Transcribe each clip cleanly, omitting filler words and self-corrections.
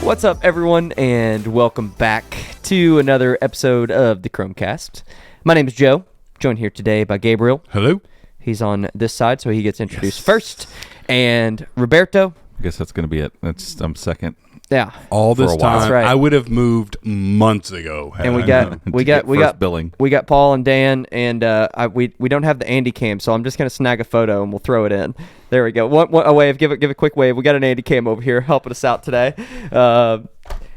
What's up, everyone, and welcome back to another episode of the Chromecast. My name is Joe, joined here today by Gabriel. Hello. He's on this side, so he gets introduced first. And Roberto. I guess that's going to be it. I'm second. Yeah. All this time, That's right. I would have moved months ago. And we got billing. We got Paul and Dan, and we don't have the Andy cam, so I'm just gonna snag a photo and we'll throw it in. There we go. A wave. Give a quick wave. We got an Andy cam over here helping us out today.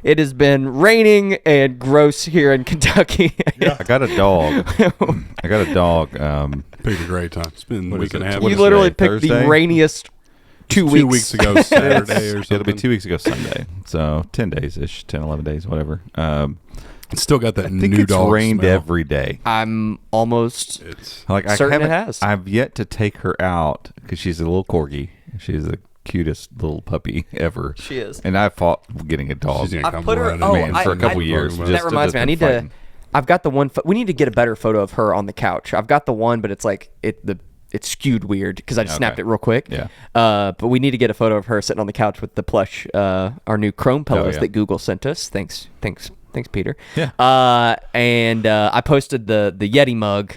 It has been raining and gross here in Kentucky. Yeah. I got a dog. Picked a great time. It's been a week and a half. You literally picked the rainiest 2 weeks. 2 weeks ago, Saturday or something. It'll be 2 weeks ago Sunday. So 10 days-ish, 10, 11 days, whatever. It's still got that I think new it's dog rained smell. every day. I'm almost certain it has. I've yet to take her out because she's a little corgi. She's the cutest little puppy ever. She is. And I fought getting a dog. I put her for a couple years. That reminds me. I need to. I've got the one. We need to get a better photo of her on the couch. I've got the one, but it's like it's skewed weird because I just snapped it real quick. Yeah. But we need to get a photo of her sitting on the couch with the plush, our new Chrome pillows that Google sent us. Thanks, Peter. Yeah. And I posted the Yeti mug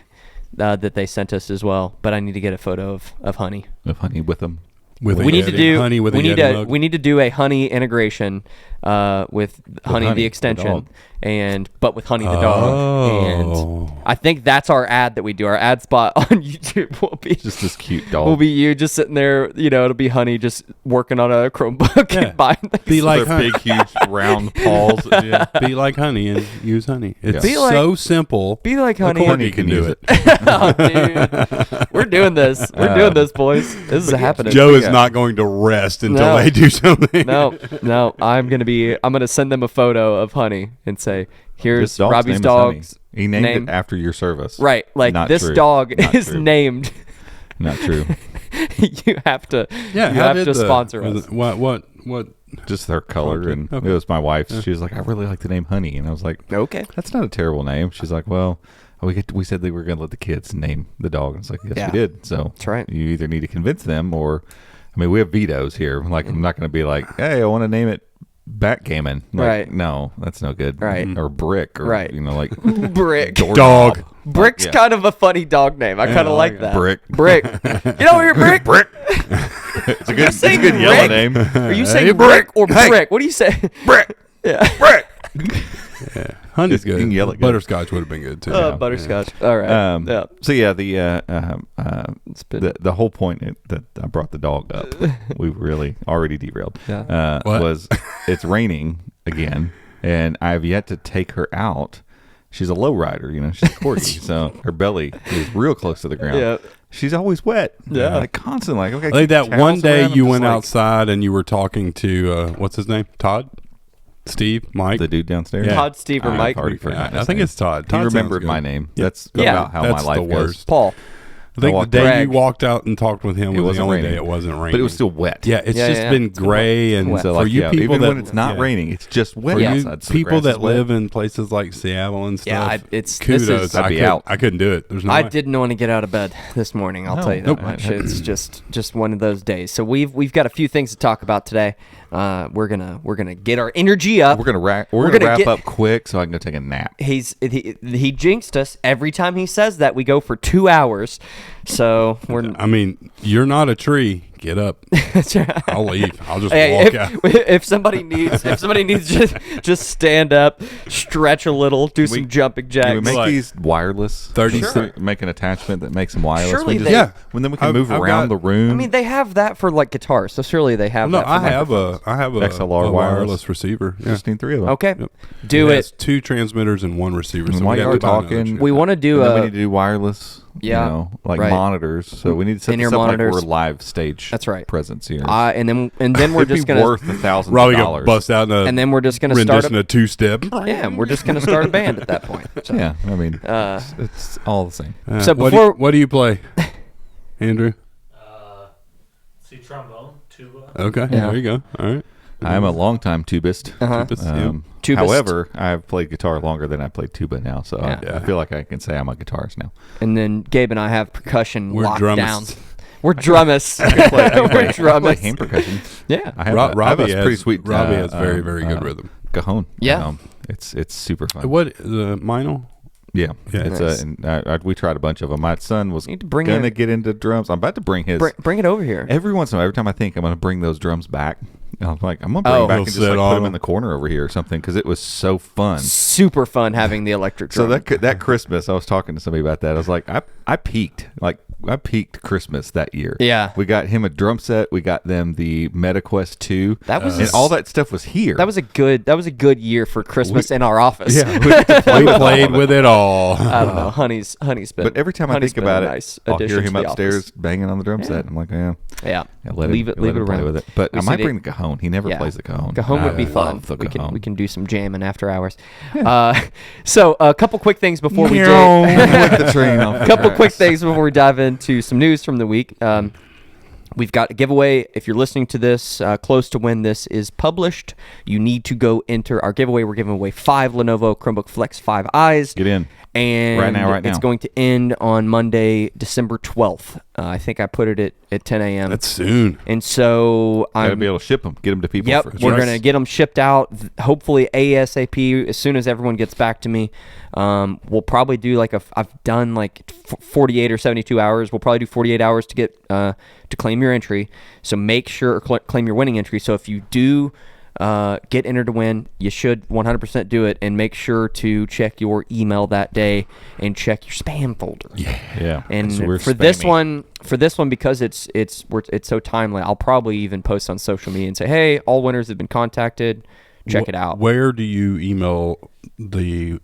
that they sent us as well. But I need to get a photo of Honey. Of Honey with them. We need to do a Honey integration with Honey the extension, but with Honey the dog. And I think that's our ad that we do. Our ad spot on YouTube will be just this cute dog. Will be you just sitting there. It'll be Honey just working on a Chromebook and buying things. Be like their big, huge, round paws. Yeah. Be like Honey and use Honey. It's so simple. Be like Honey. Honey can do it. Oh, dude. We're doing this. We're doing this, boys. This is happening. Joe is not going to rest until they do something. No. I'm gonna send them a photo of Honey and say, "Here's Robbie's dog's He named it after your service." Right. Like Not this true. dog Not is true. named. Not true. You have to. Yeah. You have to sponsor us. What? Just her color, and it was my wife's. She was like, "I really like the name Honey," and I was like, "Okay, that's not a terrible name." She's like, "Well, we said that we were going to let the kids name the dog." And it's like, "Yes, we did." So that's right. You either need to convince them, or, I mean, we have vetoes here. Like, I'm not going to be like, "Hey, I want to name it Backgammon." Like, right? No, that's no good. Right. Or Brick. Or, right. Like Brick. Dog. Brick's kind of a funny dog name. I kind of like that. Brick. Get over here, Brick. Brick. It's a good yellow name. Are you saying Brick or Brick? What do you say? Brick. Yeah. Brick. Yeah. Honey's good. You can yell it good. Butterscotch would have been good too. Butterscotch. Yeah. All right. So yeah, the whole point that I brought the dog up, we really already derailed. Yeah. Was it's raining again, and I've yet to take her out. She's a low rider, she's a corgi, so her belly is real close to the ground. Yeah. She's always wet. Yeah. Like constantly. Like, okay. I think that one day around, you went outside and you were talking to what's his name? Todd? Steve? Mike? The dude downstairs? Yeah. Todd, Steve, or Mike? I think it's Todd. He remembered my name. That's about how that's my life the worst. goes. Paul. I think the day you walked out and talked with him was the only day it wasn't raining. But it was still wet. Yeah, it's just been gray. And so for you people even that, when it's not raining, it's just wet. For you outside, so people that live in places like Seattle and stuff, kudos. I'd be out. I couldn't do it. There's no I way. didn't want to get out of bed this morning. I'll tell you that much. It's just one of those days. So we've got a few things to talk about today. We're gonna get our energy up. We're gonna wrap up quick so I can go take a nap. He jinxed us every time he says that. We go for 2 hours. So you're not a tree. Get up. I'll leave. I'll just walk out. If somebody needs just stand up, stretch a little, do some jumping jacks. Can we make these wireless? 30 Make an attachment that makes them wireless. Surely then we can move around the room. I mean, they have that for like guitars, so surely they have. No, that for I have a XLR wireless receiver. Yeah. Just need 3 of them. Okay, Yep. do it. Has 2 transmitters and 1 receiver. So while you're talking, we want to do. We need to do wireless. Yeah, monitors. So we need to set this up like we're live stage. That's right. Presence here. And then we're just gonna worth $1,000. Robbie gonna bust out and then we're just gonna start a 2-step. Yeah, we're just gonna start a band at that point. So. Yeah, I mean, it's all the same. So before, what do you play, Andrew? See trombone, tuba. Okay, Yeah. there you go. All right. I'm a longtime tubist. Tubist. However, I've played guitar longer than I played tuba now, so Yeah. I feel like I can say I'm a guitarist now. And then Gabe and I have percussion We're locked drummists. down. We're drummists. We're play drummists. hand percussion. Yeah. I have a Robbie pretty has, sweet. Robbie has very good rhythm. Cajon. Yeah. It's super fun. What the Minor? Yeah, Yeah, it's nice. and we tried a bunch of them. My son was Need to bring gonna it- get into drums. I'm about to bring his. Bring it over here. Every once in a while, every time I think I'm gonna bring those drums back, I'm like, I'm gonna bring them back He'll and just sit like on put them them. in the corner over here or something because it was so fun. Super fun having the electric So drum. that Christmas, I was talking to somebody about that. I was like, I peaked. Like I peaked Christmas that year. Yeah. We got him a drum set. We got them the MetaQuest 2. That was and all that stuff was here. That was a good year for Christmas in our office. yeah. We got to play We with all played of it. with it all. I don't know. Honey's been. But every time I Honey's think been a about it, nice I'll hear addition him to the upstairs office. banging on the drum set. I'm like, yeah, Yeah. let leave him, it. Leave it play around with it. But We I might see bring the cajon. He never Yeah. plays the cajon. Cajon would I be fun. love the We cajon. can do some jamming after hours. So a couple quick things before we do. With the train off the Couple quick tracks. things before we dive into some news from the week. We've got a giveaway. If you're listening to this close to when this is published, you need to go enter our giveaway. We're giving away 5 Lenovo Chromebook Flex 5i's. Get in. And Right now. it's going to end on Monday, December 12th. I think I put it at 10 a.m. That's soon. And so Gotta I'm be able to ship them. Get them to people. Yep, first. we're Right. going to get them shipped out, hopefully ASAP, as soon as everyone gets back to me. We'll probably do I've done 48 or 72 hours. We'll probably do 48 hours to get to claim your entry. So make sure, or claim your winning entry. So if you do get entered to win, you should 100% do it, and make sure to check your email that day and check your spam folder. Yeah. And So we're for this spammy. one, because it's so timely, I'll probably even post on social media and say, "Hey, all winners have been contacted. Check it out." Where do you email the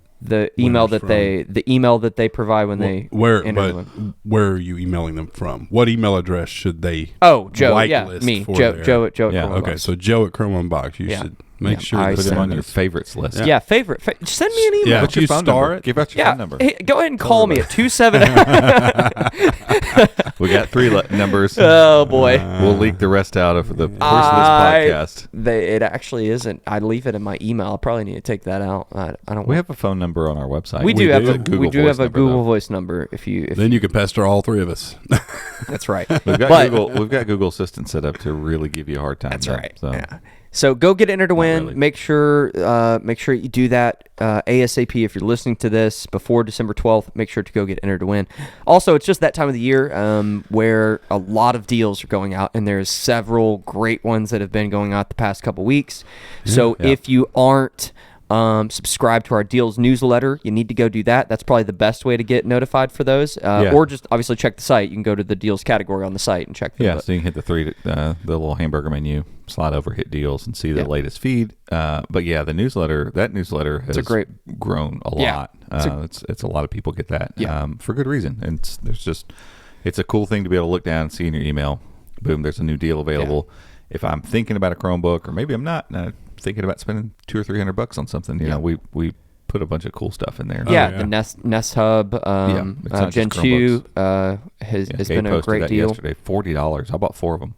email winners the email that they provide when they where? enter But the win. where are you emailing them from? What email address should they? Oh, Joe, yeah, whitelist me, for Joe, their- Joe at Yeah, Chromebook. Okay, so Joe at ChromeOS. You Yeah. should make Yeah, sure I to Put send them on your us- favorites list. Yeah. Yeah, favorite. Send me an email. Yeah. What's your You phone star number? it. Give out your Yeah, phone number. hey, go ahead and call me at 27. We got 3 numbers. Oh boy. We'll leak the rest out of the course I- of this podcast. It actually isn't. I leave it in my email. I probably need to take that out. I don't. We have a phone number on our website. We do have It's a Google we do Voice have a number, Google though. Voice number. If Then you can pester all 3 of us. that's right. We've got But- Google. We've got Google Assistant set up to really give you a hard time. That's though, right. So. Yeah. So go get entered to win. really. Make sure you do that ASAP. If you're listening to this before December 12th, make sure to go get entered to win. Also, it's just that time of the year where a lot of deals are going out, and there's several great ones that have been going out the past couple weeks. So Yeah. if you aren't subscribe to our deals newsletter, you need to go do that. That's probably the best way to get notified for those. Yeah. Or just obviously check the site. You can go to the deals category on the site and check them. Yeah, But- so you can hit the little hamburger menu, slide over, hit deals, and see the Yeah. latest feed. But yeah, that newsletter has a great- grown a Yeah. lot. It's a lot of people get that Yeah. for good reason. And it's a cool thing to be able to look down and see in your email. Boom, there's a new deal available. If I'm thinking about a Chromebook, or maybe I'm not, and I'm thinking about spending $200 or $300 on something, you know, we put a bunch of cool stuff in there. Yeah, yeah. the Nest Hub, it's not Gen just 2 has Yeah, been Gabe a posted great that deal. yesterday. $40. I bought 4 of them.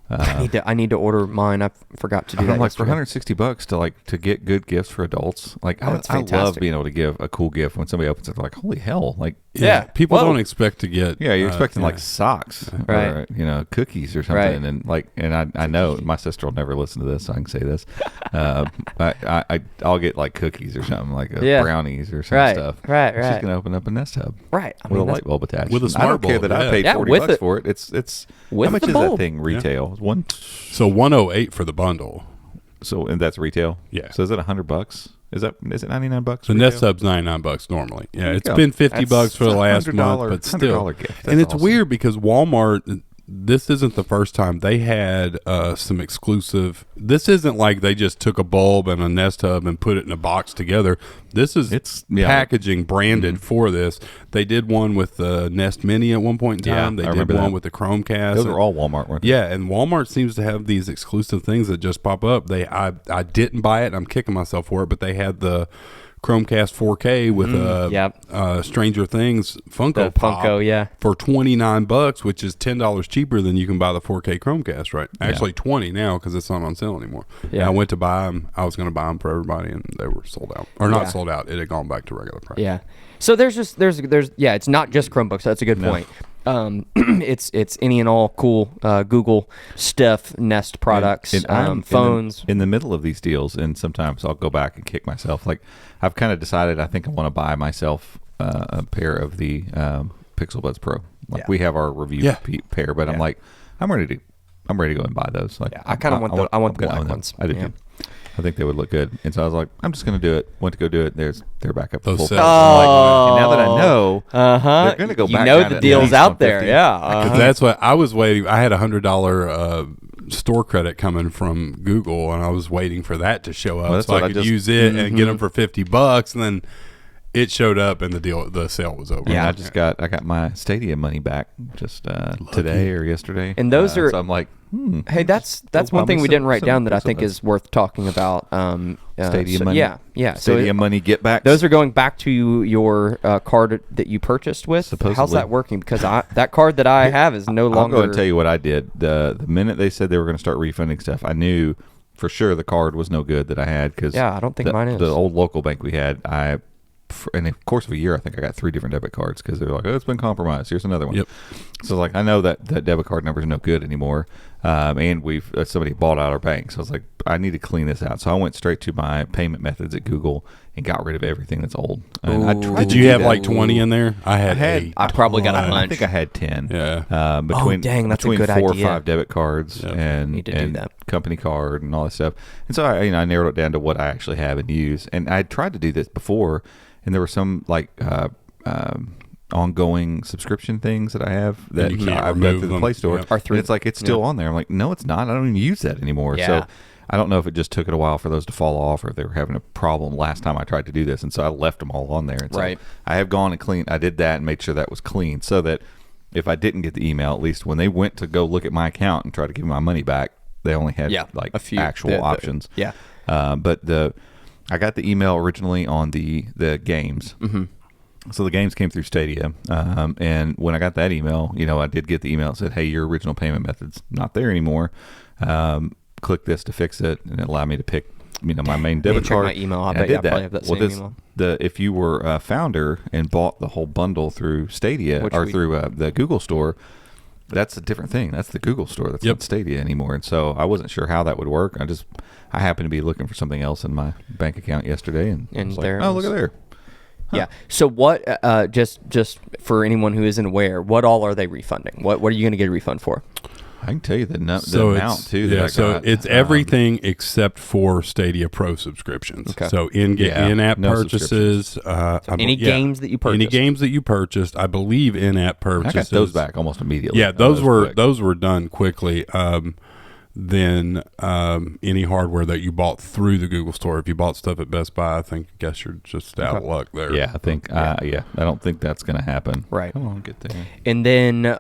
I need to order mine. I forgot to do that. I'm like, for yesterday. $160 to get good gifts for adults. Like, Oh, that's I love fantastic. being able to give a cool gift when somebody opens it. They're like, holy hell! Like, Yeah. People Whoa. don't expect to get. yeah, you're expecting yeah. like socks, Right. or cookies or something, Right. and I know my sister will never listen to this, so I can say this. I'll get like cookies or something, like Yeah. brownies or some Right, stuff. right, She's right. gonna open up a Nest Hub Right. I with a mean, light bulb attached. With a I smart don't care bulb, that I yeah. paid Yeah, $40 with it. for it. It's With how much the is bulb. that thing retail? One. So 108 for the bundle. So and that's retail. Yeah. So is it $100? Is it $99? The retail? Nest Hub's $99 normally. Yeah, it's go. been $50 That's for the a last $100 month, but still. $100 gift. And That's it's awesome. weird because Walmart. This isn't the first time they had some exclusive. This isn't like they just took a bulb and a Nest Hub and put it in a box together. This is packaging branded for this. They did one with the Nest Mini at one point in Yeah, time. They I did remember one that. with the Chromecast. Those are all Walmart, weren't they? Yeah, and Walmart seems to have these exclusive things that just pop up. I didn't buy it. And I'm kicking myself for it, but they had the Chromecast 4K with Stranger Things Funko The Pop Funko, yeah. for $29, which is $10 cheaper than you can buy the 4K Chromecast, right? Actually, 20 now because it's not on sale anymore. Yeah. And I went to buy them. I was going to buy them for everybody, and they were sold out, or not Yeah. sold out. It had gone back to regular price. Yeah. So there's it's not just Chromebooks. That's a good point. It's any and all cool Google stuff, Nest products, And I'm phones. in the middle of these deals, and sometimes I'll go back and kick myself. Like I've kind of decided I think I want to buy myself a pair of the Pixel Buds Pro. Like we have our review pair, but I'm like I'm ready to go and buy those. Like I kind of want the black ones. I do too. I think they would look good, and so I was like, I'm just going to do it. Went to go do it. They're back up. Those full sales. price. And now that I know, they're going to go back. You know down the to deal's at least out there. 150. Yeah. 'Cause that's what I was waiting. I had $100 store credit coming from Google, and I was waiting for that to show up that's so what I I could just- use it and get them for $50. And then it showed up, and the sale was over. Yeah, I got my Stadia money back just today or yesterday, And those are. So I'm like, Hey, that's Go one thing buy we me didn't write some down that I Pixel think Buds. is worth talking about. Stadia money. Yeah. Stadia money get back. Those are going back to your card that you purchased with. How's Supposedly. that working? Because that card that I have is no I'll longer. go and tell you what I did. The minute they said they were going to start refunding stuff, I knew for sure the card was no good that I had because I don't think mine is. The old local bank we had, in the course of a year, I think I got 3 different debit cards because they were like, "Oh, it's been compromised. Here's another one." Yep. So like, I know that debit card number is no good anymore, and we've somebody bought out our bank. So I was like, I need to clean this out. So I went straight to my payment methods at Google and got rid of everything that's old. And I tried Did to you do have that. like 20 in there? I had 8. I probably got a ton. bunch. I think I had 10. Yeah. Between dang, that's a between good 4 idea. or 5 debit cards and Need to do and that. company card and all that stuff. And so I narrowed it down to what I actually have and use. And I tried to do this before, and there were some like ongoing subscription things that I have that you can't I've done remove through the them. Play Store. Yep. Or through- And it's like it's still on there. I'm like, no, it's not. I don't even use that anymore. Yeah. So I don't know if it just took it a while for those to fall off, or if they were having a problem last time I tried to do this, and so I left them all on there. And so Right. I have gone and cleaned. I did that and made sure that was clean, so that if I didn't get the email, at least when they went to go look at my account and try to give me my money back, they only had like a few actual options. Yeah. But I got the email originally on the games. Mm-hmm. So the games came through Stadia, and when I got that email, I did get the email that said, "Hey, your original payment method's not there anymore. Click this to fix it," and it allowed me to pick, my main debit check card. my email. I And bet did I probably have that same email. If you were a founder and bought the whole bundle through Stadia through the Google Store, that's a different thing. That's the Google Store. That's not Stadia anymore. And so I wasn't sure how that would work. I happened to be looking for something else in my bank account yesterday, and was there like, it oh, was. look at there. Yeah. So what? Just for anyone who isn't aware, what all are they refunding? What are you going to get a refund for? I can tell you the amount too. Yeah, that I so got. it's everything except for Stadia Pro subscriptions. Okay. So in-app no purchases, Any games that you purchased? any games that you purchased, I believe in-app I purchases. got those back almost immediately. Yeah, those quick. were done quickly. Then any hardware that you bought through the Google Store, if you bought stuff at Best Buy, I guess you're just out of luck there. Yeah, I think. I don't think that's going to happen. Right. Come on, get there. And then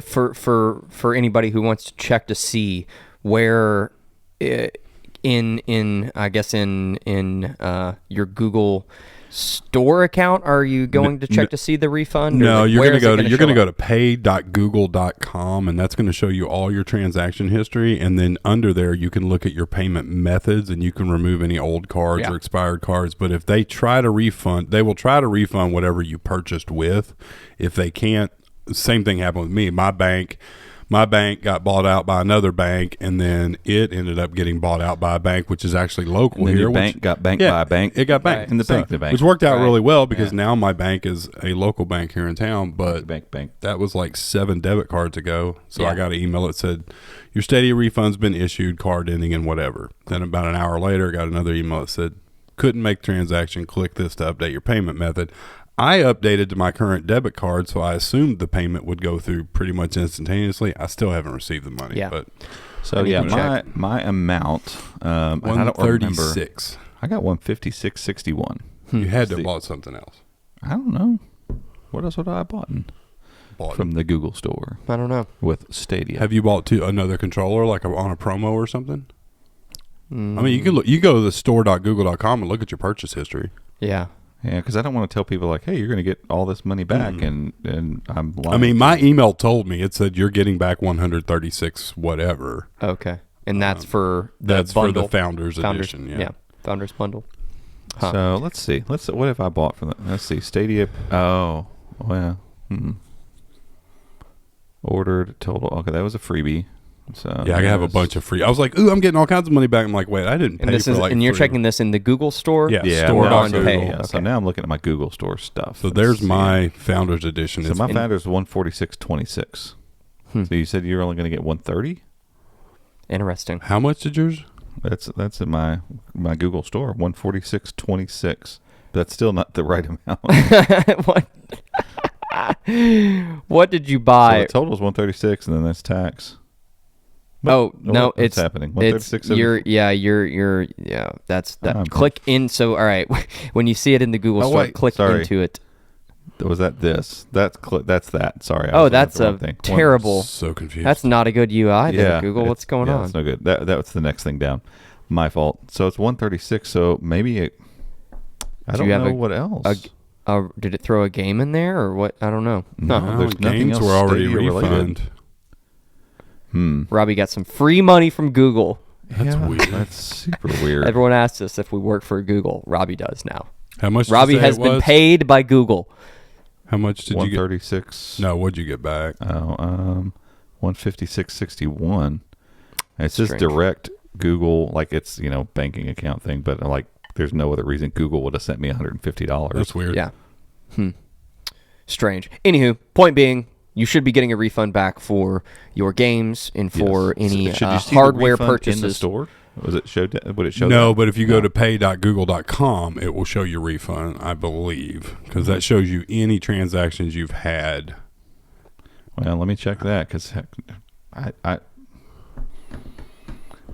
for anybody who wants to check to see where in your Google Store account are you going to check to see the refund? No, you're going to go to to pay.google.com, and that's going to show you all your transaction history, and then under there you can look at your payment methods, and you can remove any old cards or expired cards. But if they try to refund, they will try to refund whatever you purchased with. If they can't, same thing happened with me. My bank got bought out by another bank, and then it ended up getting bought out by a bank, which is actually local And then here. your bank got banked by a bank. It got banked. And the bank, the bank. Which worked out really well because now my bank is a local bank here in town, but Bank. that was like 7 debit cards ago. So I got an email that said, your Stadia refund's been issued, card ending in whatever. Then about an hour later, I got another email that said, couldn't make transaction, click this to update your payment method. I updated to my current debit card, so I assumed the payment would go through pretty much instantaneously. I still haven't received the money. Yeah. But So my amount. I don't remember. 136. I got 156.61. You had to have bought something else. I don't know. What else would I have bought from the Google Store I don't know. with Stadia? Have you bought another controller like on a promo or something? I mean, you go to the store.google.com and look at your purchase history. Yeah. Yeah, because I don't want to tell people like, "Hey, you're going to get all this money back," and I'm lying. I mean, my email told me, it said you're getting back 136 whatever. Okay. And that's for the That's bundle. for the Founders Edition. Yeah. Founders bundle. So let's see. What if I bought from the? Let's see. Stadia. Oh, well. Ordered total. Okay, that was a freebie. So Yeah, I have a bunch of free. I was like, ooh, I'm getting all kinds of money back. I'm like, wait, I didn't pay And this for is, like. and you're 3. checking this in the Google store. Yeah, Yeah, store we're on Google. Pay. Yeah, so Okay. now I'm looking at my Google Store stuff. So Let's there's see. my Founders Edition. So It's my Founders 146.26. So you said you're only going to get 130. Interesting. how much did yours? That's in my Google Store 146.26. That's still not the right amount. What? What did you So buy? the total is 136, and then that's tax. Oh no, what's it's happening. It's 136. you're that's that. I'm Click in. So all right, when you see it in the Google Oh, store, wait, click sorry. into it. Was that this? That's that. Sorry. I Oh, was looking at that's the a wrong thing. terrible. So confused. That's not a good UI there, Google. What's going on? That's no good. That was the next thing down. My fault. So it's 136. So maybe I Do don't you have know a- what else. Did it throw a game in there or what? I don't know. No, Huh. there's nothing games else were already Stadia related. refunded. Robbie got some free money from Google. That's weird. That's super weird. Everyone asks us if we work for Google. Robbie does now. How much? Did Robbie you say has it been was? paid by Google. How much did you get? 136. No, what'd you get back? Oh, 156.61. It says Strange. direct Google, like it's banking account thing, but like there's no other reason Google would have sent me $150. That's weird. Yeah. Strange. Anywho, point being, you should be getting a refund back for your games and for Yes. any Should you see the hardware refund purchases. in the store? Was it showed? Would it show? No, that? but if you go to pay.google.com, it will show your refund, I believe, because that shows you any transactions you've had. Well, let me check that because I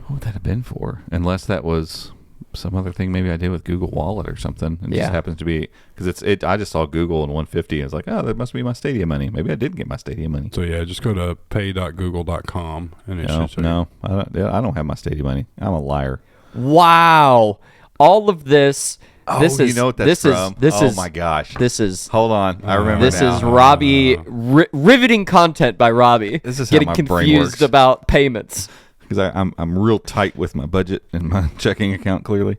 what would that have been for? Unless that was some other thing maybe I did with Google Wallet or something. It Yeah. just happens to be because I just saw Google and 150 and it's like, oh, that must be my Stadia money. Maybe I did get my Stadia money. So yeah, just go to pay.google.com and it No, should show you. I don't have my Stadia money. I'm a liar. Wow. All of this. This is you know what that's this from? is this Oh is my gosh. This is Hold on, I remember this now. is Robbie riveting content by Robbie. This is how getting my brain confused works. about payments. Because I'm real tight with my budget and my checking account. Clearly,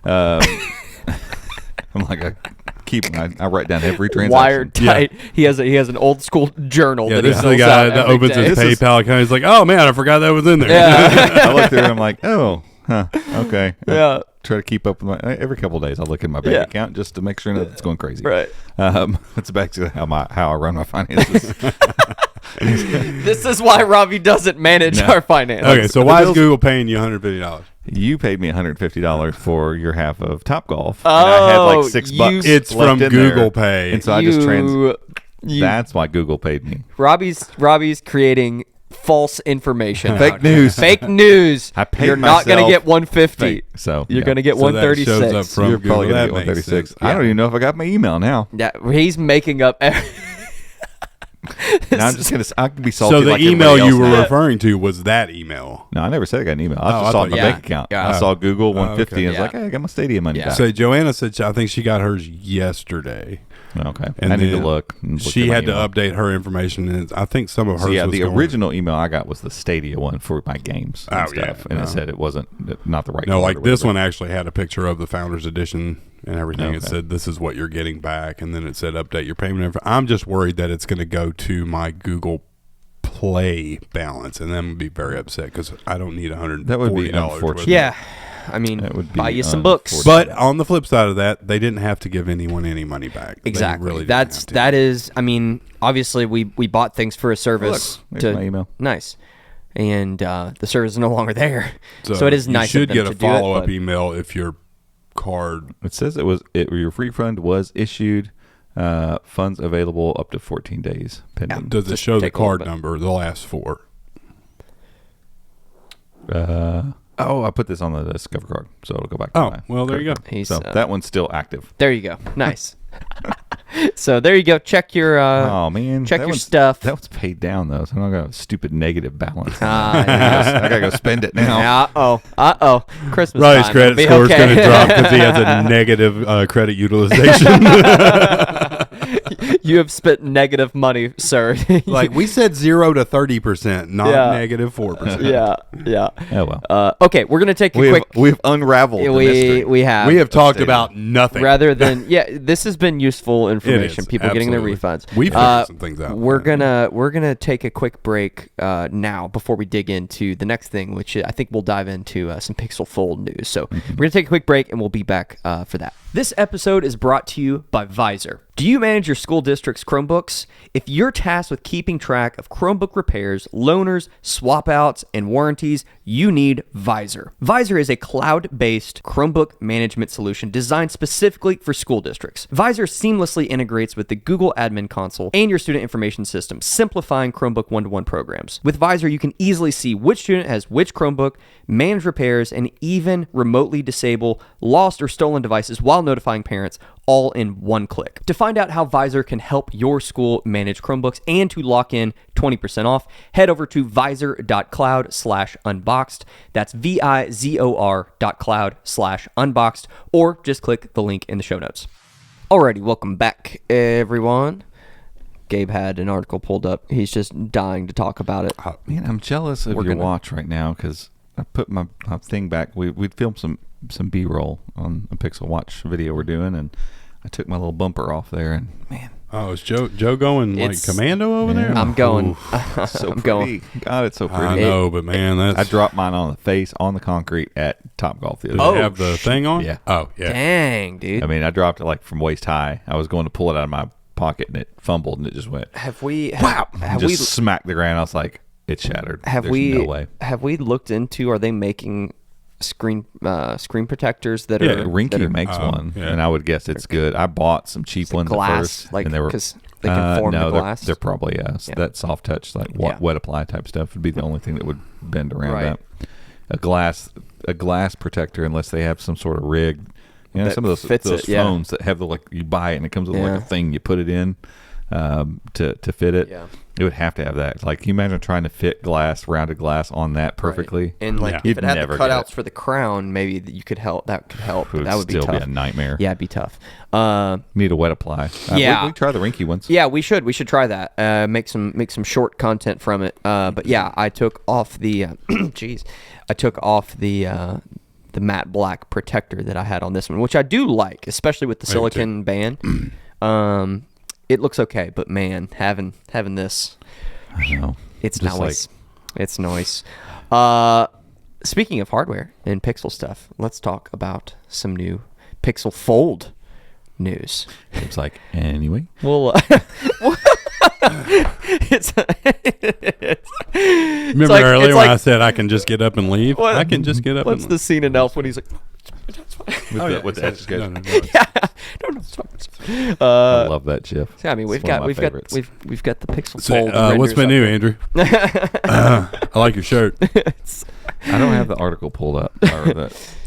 I'm like I write down every transaction. Wired tight. He has an old school journal. Yeah, that this he is the fills guy out that every opens day. his PayPal account. He's like, oh man, I forgot that was in there. Yeah. I look through it and I'm like, oh, huh, okay. Yeah. Try to keep up with my every couple of days. I look at my bank Yeah. account just to make sure that it's going crazy. Right. That's basically how I run my finances. This is why Robbie doesn't manage our finances. Okay, so why is Google paying you $150? You paid me $150 for your half of Topgolf. And I had like $6. It's left from in Google there. Pay. And so I just That's why Google paid me. Robbie's creating false information. Fake news. Fake news. I paid You're not going to myself get 150. fake. So You're yeah. going to get So that shows 136. up from You're probably Google. going to That get makes 136. sense. I don't even know if I got my email now. Yeah, he's making up. Now I'm just going to, I can be salty So the like email everybody you else were now. referring to was that email. No, I never said I got an email. I Oh, just I saw it in thought my you- bank account. Yeah. I saw Google 150 okay. and I was Yeah. like, hey, I got my Stadia money Yeah. back. So Joanna said, I think she got hers yesterday. Okay. And I need to then look. She had to update her information, and I think some of hers So yeah, was the going- original email I got was the Stadia one for my games and Oh, stuff, yeah, and no. it said it wasn't not the right. No, card like or this whatever. one actually had a picture of the Founders Edition and everything. It Okay. said, this is what you're getting back, and then it said, update your payment info. I'm just worried that it's going to go to my Google Play balance, and then I'm going to be very upset because I don't need $140. That would be worth of- unfortunate. Yeah, I mean, That would be buy you some books. unfortunate. But on the flip side of that, they didn't have to give anyone any money back. They Exactly. really didn't have to. That is. I mean, obviously, we bought things for a service. Look, there's my email. Nice, and the service is no longer there. So it is nice. You of should them get to a do it, follow-up but- email if your card. It says your refund was issued. Funds available up to 14 days pending. Does it Just show the take a little card bit. number, the last four? I put this on the Discover card, so it'll go back. To Oh, my well, there you credit go. card. He's, So that one's still active. There you go. Nice. So there you go. Check your. Oh man, check that your one's- stuff. That was paid down though, so I don't got a stupid negative balance. Yeah. I gotta go spend it now. Christmas Robbie's time. credit It'll be score is okay. going to drop because he has a negative credit utilization. You have spent negative money, sir. Like we said 0 to 30%, not negative 4%. Yeah. Oh well. Okay, we're gonna take a quick. We've unraveled the mystery. We have. We have talked about nothing. Rather than this has been useful information. People getting their refunds. We've figured some things out. We're gonna take a quick break now before we dig into the next thing, which I think we'll dive into some Pixel Fold news. So we're gonna take a quick break and we'll be back for that. This episode is brought to you by Visor. Do you manage your school district's Chromebooks? If you're tasked with keeping track of Chromebook repairs, loaners, swap outs, and warranties, you need Visor. Visor is a cloud-based Chromebook management solution designed specifically for school districts. Visor seamlessly integrates with the Google Admin Console and your student information system, simplifying Chromebook one-to-one programs. With Visor, you can easily see which student has which Chromebook, manage repairs, and even remotely disable lost or stolen devices while notifying parents, all in one click. To find out how Visor can help your school manage Chromebooks and to lock in 20% off, head over to visor.cloud/unboxed. That's VIZOR.cloud/unboxed, or just click the link in the show notes. Alrighty, welcome back, everyone. Gabe had an article pulled up. He's just dying to talk about it. Man, I'm jealous of your watch right now because I put my thing back. We'd filmed some B-roll on a Pixel Watch video we're doing, and I took my little bumper off there, and man. Oh, is Joe going like commando over there? I'm going. So I'm pretty. going. God, it's so pretty. I know, but man, I dropped mine on the face on the concrete at Topgolf the other Does day. it have the thing on? Yeah. Oh, yeah. Dang, dude. I mean, I dropped it like from waist high. I was going to pull it out of my pocket, and it fumbled, and it just went. Have we smacked the ground. I was like, it's shattered. Have There's we? no way. Have we looked into? Are they making screen protectors that Yeah, are Rinky makes one, yeah. and I would guess it's good. I bought some cheap ones glass, at first, like and they were because they can form no, the glass. They're probably that soft touch, like wet apply type stuff would be the only thing that would bend around Right. that. A glass protector, unless they have some sort of rig. You know, That some of fits those it, yeah. phones that have the you buy it and it comes with like Yeah. a thing you put it in to fit it. Yeah. It would have to have that. Like, can you imagine trying to fit rounded glass on that perfectly? Right. And like Yeah. if You'd it had the never get cutouts it. for the crown, maybe you could help. That could help. But It that would be still tough. be a nightmare. Yeah, it'd be tough. Need a wet apply. Yeah. we try the Rinky ones. Yeah, we should try that. Make some short content from it. But yeah, I took off the I took off the matte black protector that I had on this one, which I do like, especially with the silicon band. It looks okay, but man, having this, I know. it's Just nice. It's nice. Speaking of hardware and Pixel stuff, let's talk about some new Pixel Fold news. It's like, anyway. Well, it's Remember earlier when I said I can just get up and leave? I can just get up What's and the scene in Elf when he's like, With the etch sketch. No. yeah, no, it's fine. I love that GIF. So, I mean, we've It's one got of my favorites. we've got the Pixel So, Fold. what's been new, Andrew? I like your shirt. I don't have the article pulled up.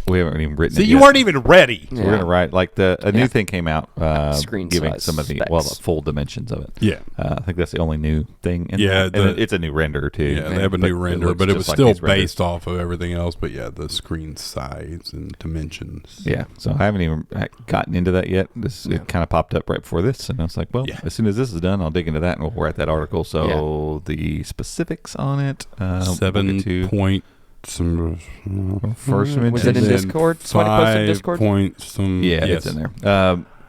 We haven't even written See, it you yet. weren't even ready. So we're gonna write like a new thing came out, Screen giving size some of the specs. full dimensions of it. Yeah. I think that's the only new thing. Yeah, and it's a new render too. Yeah, they have a new render, looks but it just was like still these renders. based off of everything else. But yeah, the screen size and dimensions. Yeah, so I haven't even gotten into that yet. It kind of popped up right before this, and I was like, well, as soon as this is done, I'll dig into that and we'll write that article. So the specifics on it, 7 point some first mention. Was it in and then Discord? Somebody posted in Discord? 5 point some. Yeah, yes. it's in there.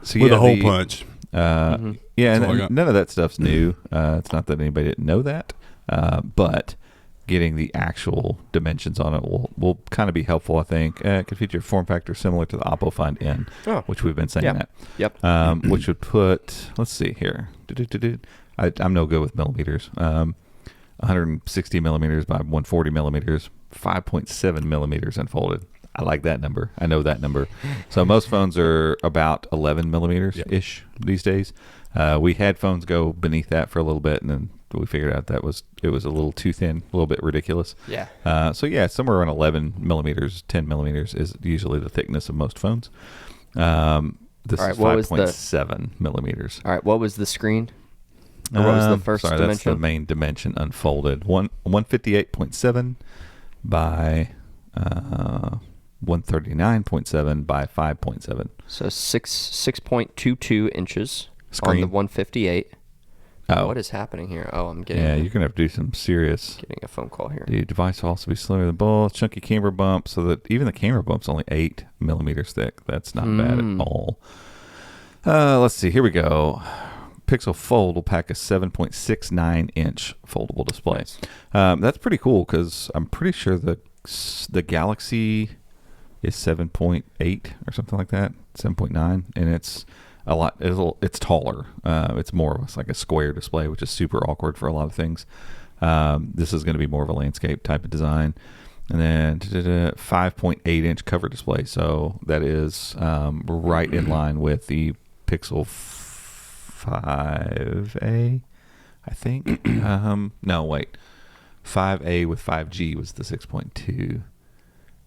So With yeah, a hole the- punch. Yeah, That's all I and got. none of that stuff's new. It's not that anybody didn't know that, but getting the actual dimensions on it will kind of be helpful, I think. It could feature a form factor similar to the Oppo Find N, which we've been saying Yeah. that. Yep. Which would put, let's see here. I'm no good with millimeters. 160 millimeters by 140 millimeters, 5.7 millimeters unfolded. I like that number. I know that number. So most phones are about 11 millimeters ish these days. We had phones go beneath that for a little bit, and then we figured out it was a little too thin, a little bit ridiculous. Yeah. So yeah, somewhere around 11 millimeters, 10 millimeters is usually the thickness of most phones. This All right, is what was the- 5.7 millimeters. All right. What was the screen? Or what was the first Sorry, dimension? that's the main dimension unfolded. 158.7 by 139.7 by 5.7. So 6.22 inches. screen. on the 158. Oh. What is happening here? Oh, I'm getting Yeah, you're going to have to do some serious... getting a phone call here. The device will also be slimmer than both. Chunky camera bump, so that even the camera bump's only 8 millimeters thick. That's not bad at all. Let's see. Here we go. Pixel Fold will pack a 7.69-inch foldable display. Nice. That's pretty cool because I'm pretty sure the Galaxy is 7.8 or something like that, 7.9, and it's a lot. It's taller. It's more of like a square display, which is super awkward for a lot of things. This is going to be more of a landscape type of design. And then 5.8-inch cover display, so that is right in line with the Pixel 5a, I think. No, wait. 5a with 5G was the 6.2.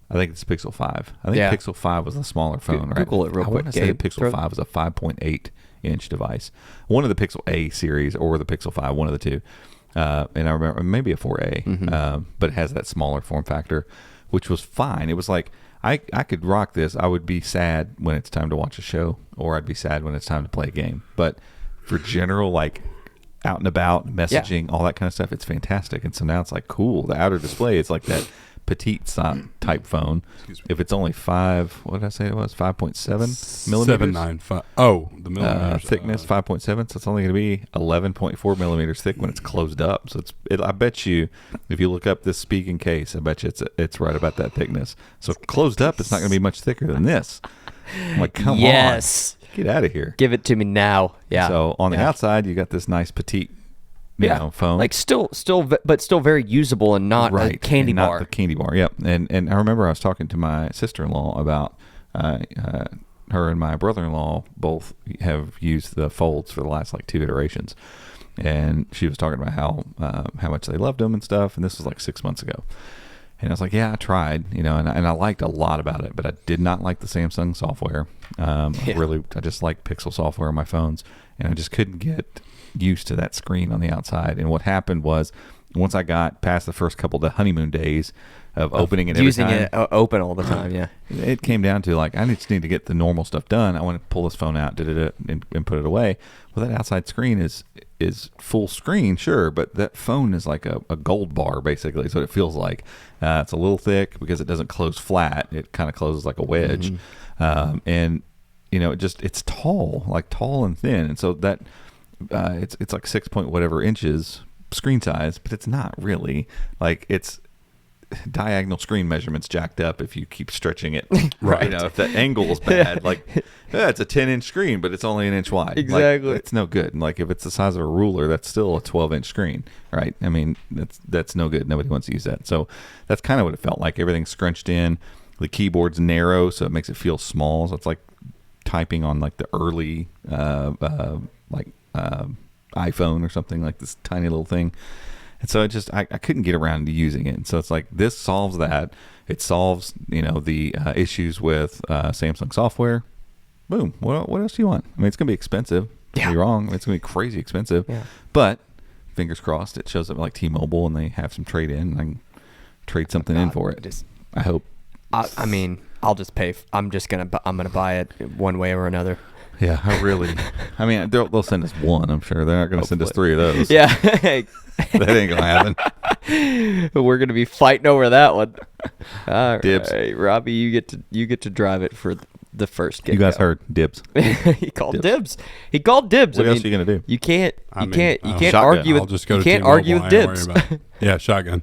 I think it's Pixel 5. I think Pixel 5 was a smaller phone, right? Google it real quick. I want to say the Pixel 5 was a 5.8-inch device. One of the Pixel A series or the Pixel 5, one of the two. And I remember maybe a 4A, but it has that smaller form factor, which was fine. It was like, I could rock this. I would be sad when it's time to watch a show, or I'd be sad when it's time to play a game. But for general, like, out and about messaging, all that kind of stuff, it's fantastic. And so now it's like, cool. The outer display, it's like that petite type phone. If it's only 5 5.7 millimeters? 795. Oh, the millimeters. Thickness, 5.7. So it's only going to be 11.4 millimeters thick when it's closed up. So I bet you, if you look up this speaking case, I bet you it's right about that thickness. So closed up, it's not going to be much thicker than this. I'm like, come on. Get out of here. Give it to me now. Yeah. So on the outside, you got this nice petite you know, phone. Like still very usable and not a candy and bar. Not the candy bar. Yep. And I remember I was talking to my sister-in-law about her and my brother-in-law both have used the folds for the last like 2 iterations, and she was talking about how much they loved them and stuff. And this was like 6 months ago. And I was like, yeah, I tried, you know, and I liked a lot about it, but I did not like the Samsung software. I just like Pixel software on my phones, and I just couldn't get used to that screen on the outside. And what happened was, once I got past the first couple of the honeymoon days of opening it every using time, it open all the time, it came down to like, I just need to get the normal stuff done. I want to pull this phone out, and put it away. Well, that outside screen is full screen, sure, but that phone is like a gold bar, basically. So it feels like it's a little thick because it doesn't close flat. It kind of closes like a wedge, and you know, it's tall and thin, and so that it's like 6 point whatever inches screen size, but it's not really. Like, it's diagonal screen measurements jacked up if you keep stretching it. Right. You know, if the angle is bad, like, it's a 10-inch screen, but it's only an inch wide. Exactly. Like, it's no good. And like, if it's the size of a ruler, that's still a 12-inch screen, right? I mean, that's no good. Nobody wants to use that. So that's kind of what it felt like. Everything's scrunched in. The keyboard's narrow, so it makes it feel small. So it's like typing on like the early iPhone or something, like this tiny little thing. And so I couldn't get around to using it. And so it's like, this solves that. It solves, you know, the issues with Samsung software. Boom. What else do you want? I mean, it's going to be expensive. Don't be wrong. It's going to be crazy expensive. Yeah. But fingers crossed, it shows up like T-Mobile and they have some trade in. And I can trade something in for it. I hope. I mean, I'll just pay. I'm gonna buy it one way or another. Yeah, I mean, they'll send us one, I'm sure. They're not going to send us 3 of those. Yeah. That ain't going to happen. We're going to be fighting over that one. All Dibs. right, Robbie, you get to drive it for the first game. You guys heard dibs. He called dibs. He called dibs. What else are you going to do? You can't Shotgun. argue with I'll just go to you can't T-Mobile. argue with dibs. Yeah, shotgun.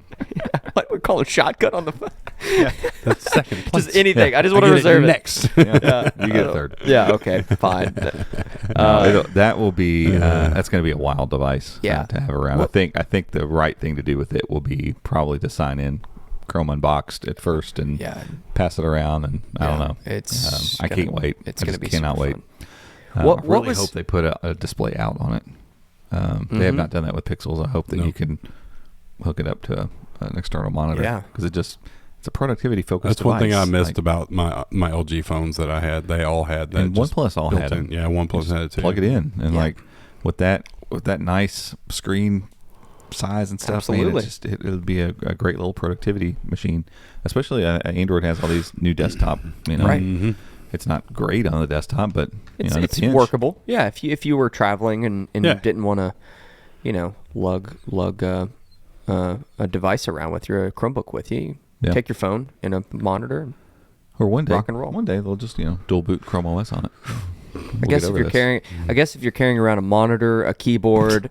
What, we're calling shotgun on the phone. Yeah, that's second place. Just anything. I just want to reserve it. Next. Yeah, you get a third. Yeah, okay, fine. That will be that's going to be a wild device to have around. Well, I think the right thing to do with it will be probably to sign in Chrome Unboxed at first and pass it around, and I don't know. I can't wait. It's going to be cannot wait. I really hope they put a display out on it. They have not done that with Pixels. I hope that you can hook it up to an external monitor. Yeah, because it's a productivity focused device. That's one thing I missed like, about my LG phones that I had. They all had that. And OnePlus all had it. Yeah, OnePlus had it too. Plug it in, and like with that nice screen size and stuff. Absolutely, man, it'll be a great little productivity machine. Especially Android has all these new desktop, you know, It's not great on the desktop, but It's, in a it's pinch. workable. Yeah, if you were traveling and Yeah. didn't want to, lug a device around with your Chromebook with you, Yeah. take your phone and a monitor. And Or one day, rock and roll. One day they'll just dual boot ChromeOS on it. I guess if you're carrying around a monitor, a keyboard,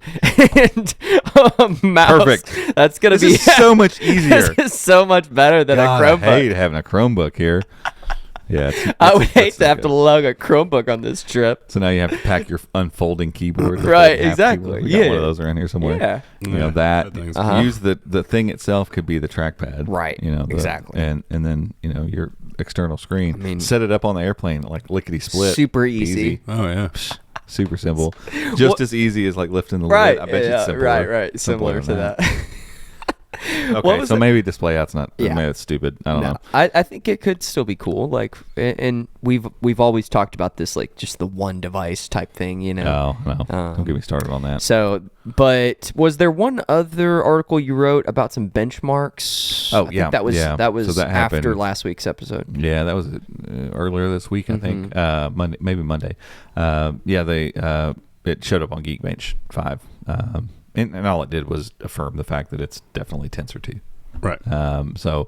and a mouse, Perfect. That's gonna This be is so much easier. This is so much better than God, a Chromebook. I hate having a Chromebook here. Yeah, I would hate to have to lug a Chromebook on this trip. So now you have to pack your unfolding keyboard. the Right, folding half exactly. keyboard. We got one of those around here somewhere. Yeah. That thing's use the thing itself could be the trackpad. Right, exactly. And then your external screen. I mean, set it up on the airplane like lickety split. super easy. Oh yeah. Super simple. Just as easy as like lifting the Right. lid. I bet you it's simpler. Right. Similar to than that. Okay, so maybe display out's not. Yeah. Maybe it's stupid. I don't know. I think it could still be cool. Like, and we've always talked about this, like just the one device type thing, No, don't get me started on that. So, but was there one other article you wrote about some benchmarks? Oh, I think yeah, that was yeah. that So that happened. after last week's episode. Yeah, that was earlier this week, I think. Monday, maybe Monday. It showed up on Geekbench 5. And all it did was affirm the fact that it's definitely Tensor 2. Right. So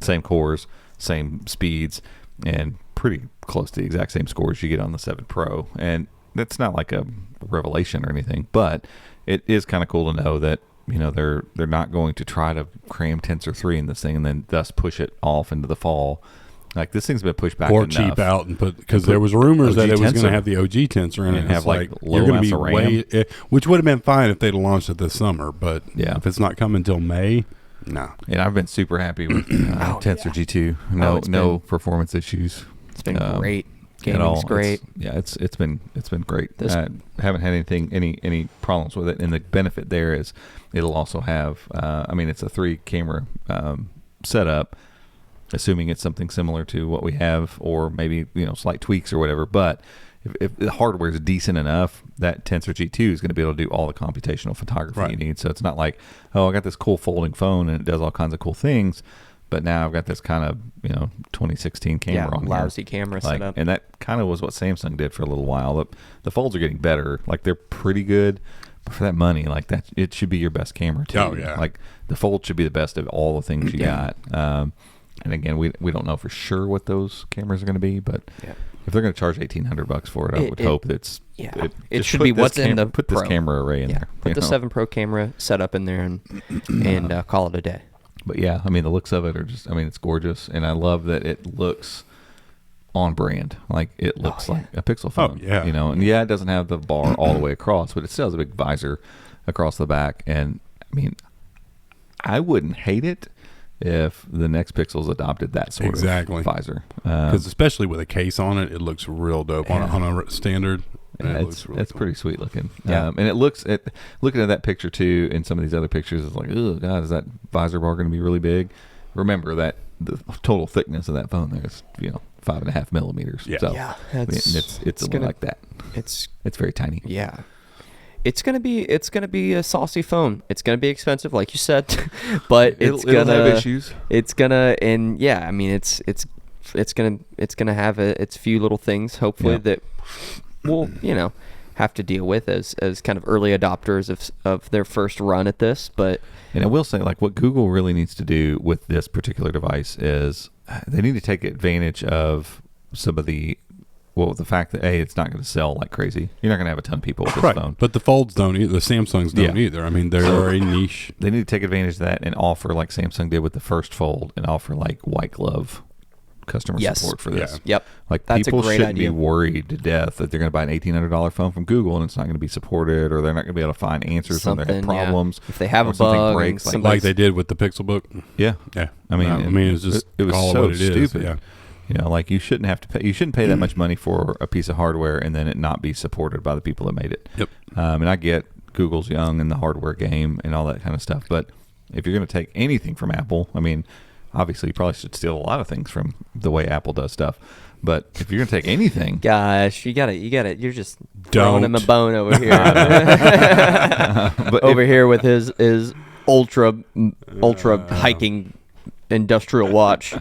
same cores, same speeds, and pretty close to the exact same scores you get on the 7 Pro. And that's not like a revelation or anything, but it is kind of cool to know that they're not going to try to cram Tensor 3 in this thing and then thus push it off into the fall. Like this thing's been pushed back or enough. cheap out and put, because there was rumors that it was going Tensor. to have the OG tensor in it. And have, It's like, low you're going to amounts be of way, which would have been fine if they'd launched it this summer, but Yeah. if it's not coming until May, no. And I've been super happy with Tensor G2. it's No been- performance issues. It's been great. At all. Gaming's great. It's been great. This- Haven't had any problems with it. And the benefit there is it'll also have. It's a 3 camera setup, assuming it's something similar to what we have, or maybe slight tweaks or whatever. But if the hardware is decent enough, that Tensor G2 is going to be able to do all the computational photography you need. So it's not like, oh, I got this cool folding phone and it does all kinds of cool things, but now I've got this kind of 2016 camera on lousy here. camera setup. And that kind of was what Samsung did for a little while. The folds are getting better. Like they're pretty good. But for that money, like that, it should be your best camera too. Oh, yeah. Like the fold should be the best of all the things you got. And again, we don't know for sure what those cameras are going to be, but if they're going to charge $1,800 for it, I would hope that it just should put be this what's in the put this Pro. camera array in there. Put the 7 Pro camera setup in there and call it a day. But yeah, the looks of it are just, it's gorgeous, and I love that it looks on brand. Like it looks like a Pixel phone. Oh, yeah. And it doesn't have the bar all the way across, but it still has a big visor across the back. And I wouldn't hate it if the next Pixels adopted that sort of visor. Because especially with a case on it, it looks real dope on a standard. It's really cool. pretty sweet looking. Yeah. And it looks looking at that picture too, and some of these other pictures, it's like, oh god, is that visor bar going to be really big? Remember that the total thickness of that phone there is 5.5 millimeters. Yeah. So, Yeah, it's a little like that. It's very tiny. Yeah. It's gonna be a saucy phone. It's gonna be expensive, like you said, but It'll have issues. It's gonna it's gonna have its few little things, hopefully, that we'll have to deal with as kind of early adopters of their first run at this. But And I will say, like, what Google really needs to do with this particular device is they need to take advantage of some of the fact that it's not going to sell like crazy. You're not going to have a ton of people with this phone. But the folds don't either. The Samsungs don't either. They're a niche. They need to take advantage of that and offer, like Samsung did with the first fold, and offer like white glove customer support for this. Yep. Like That's people a great shouldn't idea. be worried to death that they're going to buy an $1,800 phone from Google and it's not going to be supported, or they're not going to be able to find answers when they have problems. If they have or a something bug, breaks, and Like they did with the Pixel Book. yeah. Yeah. It's just it was call so what it is. stupid. Yeah. Like you shouldn't have to pay. You shouldn't pay that much money for a piece of hardware and then it not be supported by the people that made it. Yep. And I get Google's young in the hardware game and all that kind of stuff, but if you're going to take anything from Apple, obviously you probably should steal a lot of things from the way Apple does stuff. But if you're going to take anything, Gosh, you got it. You're just throwing him a Don't. bone over here. but Over here with his ultra hiking industrial watch.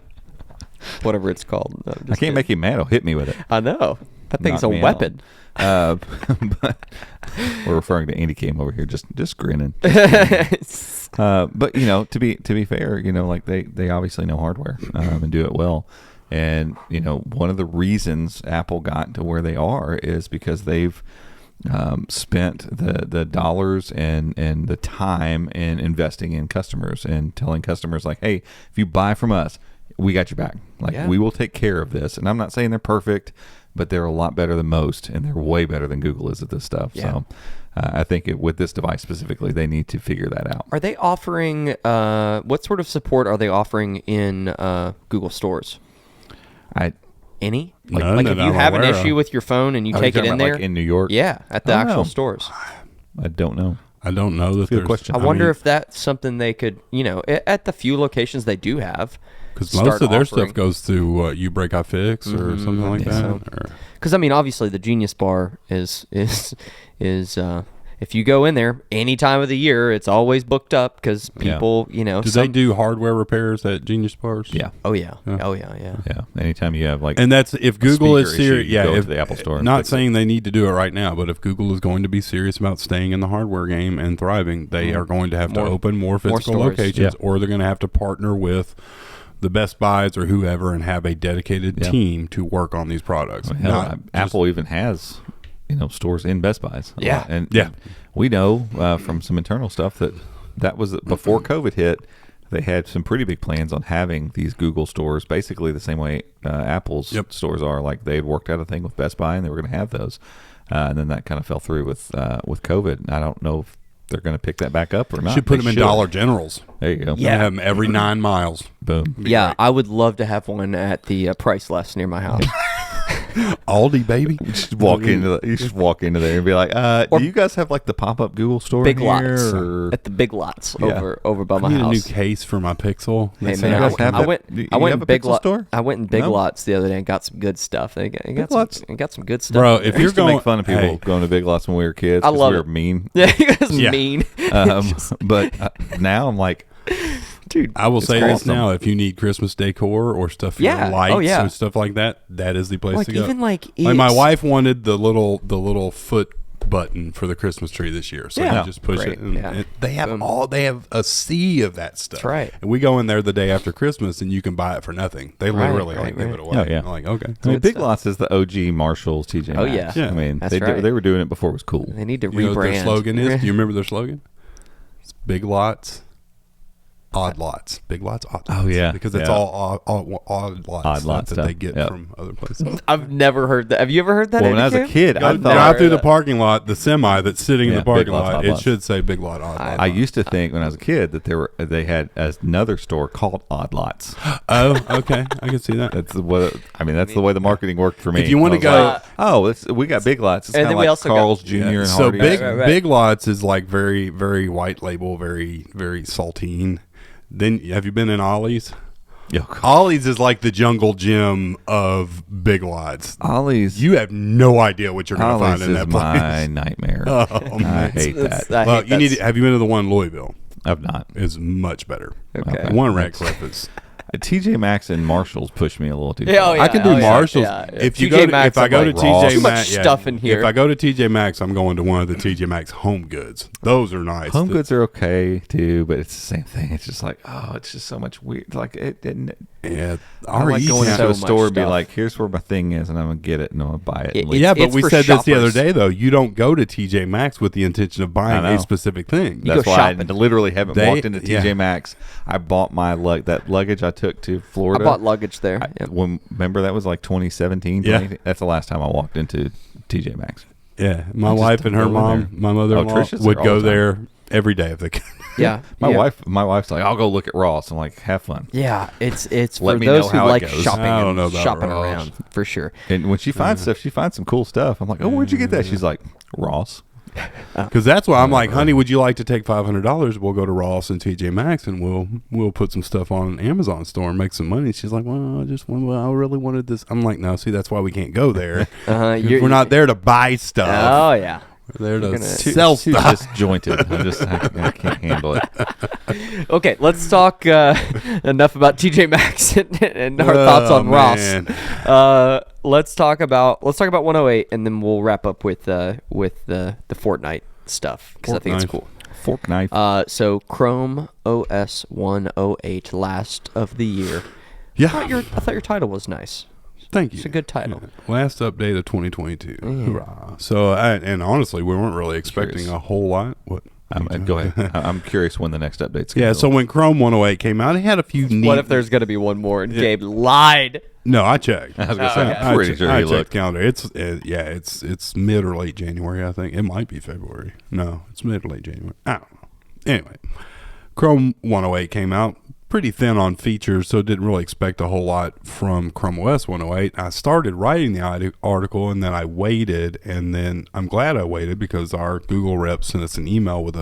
whatever it's called. No, I can't make him mad. He'll hit me with it. I know. That thing's Knock a me weapon. But we're referring to Andy Cam over here, just grinning. But to be fair, like they obviously know hardware and do it well. And one of the reasons Apple got to where they are is because they've spent the dollars and the time in investing in customers and telling customers like, hey, if you buy from us, we got your back. We will take care of this. And I'm not saying they're perfect, but they're a lot better than most, and they're way better than Google is at this stuff. Yeah. So I think with this device specifically, they need to figure that out. Are they offering, what sort of support are they offering in Google stores? Any? Like if you have an issue with your phone and you take it in there? Like in New York? Yeah, at the actual stores. I don't know. I don't know. That's a good question. I wonder if that's something they could, at the few locations they do have. Because most of their stuff goes through You Break I Fix or something like that. Because obviously the Genius Bar is if you go in there any time of the year, it's always booked up because people, Do they do hardware repairs at Genius Bars? Yeah. Oh yeah. Yeah. Anytime you have and that's if Google is serious. Yeah. If the Apple Store. Not saying they need to do it right now, but if Google is going to be serious about staying in the hardware game and thriving, they are going to have to open more physical locations, or they're going to have to partner with the Best Buys or whoever and have a dedicated team to work on these products. Well, Apple even has stores in Best Buys. Yeah. And we know from some internal stuff that was before COVID hit. They had some pretty big plans on having these Google stores basically the same way Apple's stores are. Like they had worked out a thing with Best Buy and they were going to have those, and then that kind of fell through with COVID. I don't know if they're going to pick that back up or not. Should put them in Dollar Generals. There you go. Yeah, have them every 9 miles. Boom. Yeah, I would love to have one at the Price Less near my house. Aldi, baby. You just walk into there and be like, do you guys have like the pop-up Google store Big here, Lots or? At the Big Lots over by my I need house. a new case for my Pixel. Hey man, I went in Big Lots. I went in Big Lots the other day and got some good stuff. They got some good stuff. Bro, if you're going to make fun of people going to Big Lots when we were kids, I love we it. were mean. Yeah, you guys mean. But now I'm like, dude, I will say this now: if you need Christmas decor or stuff for your lights and stuff like that, that is the place to go. Even like my wife wanted the little foot button for the Christmas tree this year, so you just push it. And they have a sea of that stuff. That's right. And we go in there the day after Christmas, and you can buy it for nothing. They literally give it away. Oh, yeah. I'm like, okay. I mean, Big Lots is the OG Marshalls, TJ Maxx. Oh yeah. I mean, they were doing it before it was cool. They need to You know rebrand. what their slogan is? Do you remember their slogan? It's Big Lots, Odd Lots. Big Lots, Odd Lots. Oh, yeah. Because it's all odd lots that they get Yep. from other places. I've never heard that. Have you ever heard that? Well, when I was a kid, I Drive thought through the parking lot, the semi that's sitting in the parking Big Lots, lot, Odd it Lots. should say Big Lot, Odd Lot. I used to think when I was a kid that they had another store called Odd Lots. Oh, okay. I can see that. That's the way the marketing worked for me. If you want to go, we got Big Lots. It's and kind then of like Carl's Jr. and so Hardee's. Big Lots is like very, very white label, very, very saltine. Then have you been in Ollie's? Yeah. Ollie's is like the jungle gym of Big Lots. Ollie's. You have no idea what you're going to find in that place. My nightmare. I hate that. Well, you need. Have you been to the one in Louisville? I've not. It's much better. Okay. The one in Radcliffe is. TJ Maxx and Marshalls push me a little too. Yeah, far. I can do Marshalls. If you go to, if I go to TJ Maxx, stuff in here. If I go to TJ Maxx, I'm going to one of the TJ Maxx Home Goods. Those are nice. Home Goods are okay too, but it's the same thing. It's just like, it's just so much weird. Like it didn't. Yeah, I like going into so a store and be stuff. like, "Here's where my thing is," and I'm gonna get it and I'm gonna buy it. Yeah, but we for said this the other shoppers. day though. You don't go to TJ Maxx with the intention of buying a specific thing. That's go why shopping. I literally haven't walked into TJ Maxx. I bought my that luggage I took to Florida. I bought luggage there. Remember that was like 2017. Yeah. 2018? That's the last time I walked into TJ Maxx. Yeah, my wife and her go in mom, there. my mother-in-law, Tricia's would there all go the time. there every day if they could. Yeah, My wife's like, I'll go look at Ross. I'm like, have fun. Yeah, it's Let for me those know who how it like goes. shopping I don't and know about shopping Ross. around for sure. And when she finds stuff, she finds some cool stuff. I'm like, oh, where'd you get that? She's like, Ross. Because that's why I'm like, honey, would you like to take $500? We'll go to Ross and TJ Maxx and we'll put some stuff on Amazon store and make some money. She's like, well, I really wanted this. I'm like, no, see, that's why we can't go there. We're not there to buy stuff. Oh yeah. There to gonna- sell Too stuff. disjointed. I can't handle it. Okay, let's talk enough about TJ Maxx and our thoughts on man. Ross. Let's talk about 108, and then we'll wrap up with the Fortnite stuff because I think it's Fortnite. cool. Fork knife. So Chrome OS 108, last of the year. Yeah. I thought your title was nice. Thank you. It's a good title. Yeah. Last update of 2022. Hoorah. So, and honestly, we weren't really expecting Curious. a whole lot. What? Go ahead. I'm curious when the next update's Yeah, going so when Chrome 108 came out, it had a few neat... What if there's going to be one more and Gabe lied? No, I checked. I was going to say, okay. I'm pretty sure I he checked looked. the calendar. It's mid or late January, I think. It might be February. No, it's mid or late January. I don't know. Anyway, Chrome 108 came out. Pretty thin on features, so didn't really expect a whole lot from ChromeOS 108. I started writing the article, and then I waited, and then I'm glad I waited because our Google rep sent us an email with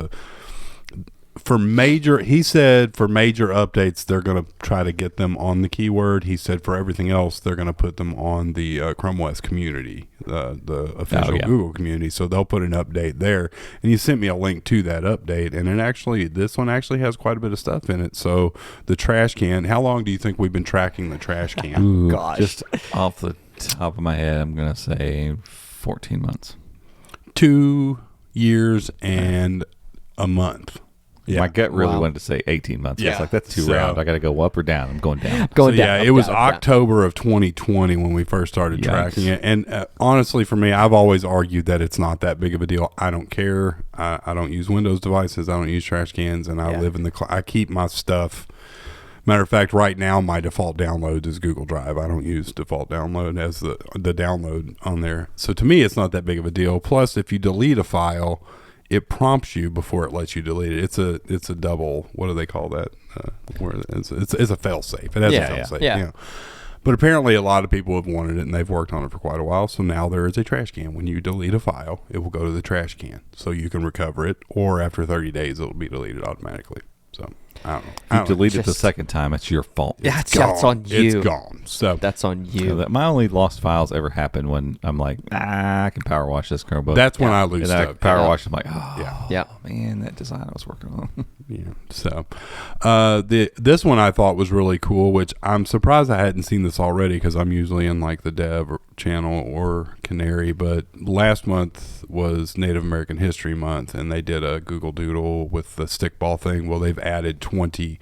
he said for major updates, they're going to try to get them on the keyword. He said for everything else, they're going to put them on the ChromeOS community, the official Google community. So they'll put an update there. And he sent me a link to that update. And this one actually has quite a bit of stuff in it. So the trash can, how long do you think we've been tracking the trash can? Ooh, Gosh. Just off the top of my head, I'm going to say 14 months. 2 years and a month. Yeah. My gut really Wow. wanted to say 18 months. Yeah. It's like, that's too So- round. I got to go up or down. I'm going down. Going So, down. yeah, it was down, down. October of 2020 when we first started Yikes. tracking it. And honestly, for me, I've always argued that it's not that big of a deal. I don't care. I don't use Windows devices. I don't use trash cans, and I live in the I keep my stuff. Matter of fact, right now, my default download is Google Drive. I don't use default download as the download on there. So to me, it's not that big of a deal. Plus, if you delete a file, it prompts you before it lets you delete it. It's a double. What do they call that? It's a fail safe. It has a fail safe. Yeah. But apparently, a lot of people have wanted it, and they've worked on it for quite a while. So now there is a trash can. When you delete a file, it will go to the trash can, so you can recover it. Or after 30 days, it'll be deleted automatically. So I don't know. If you delete it the second time, it's your fault. Yeah, that's on you. It's gone. So That's on You know, you. my only lost files ever happen when I'm like, I can power wash this Chromebook. that's when I lose and then I stuff. power Yeah. wash. I'm like, oh, Yeah. man, that design I was working on. Yeah. So, this one I thought was really cool, which I'm surprised I hadn't seen this already because I'm usually in like the dev channel or Canary. But last month was Native American History Month, and they did a Google Doodle with the stickball thing. Well, they've added 20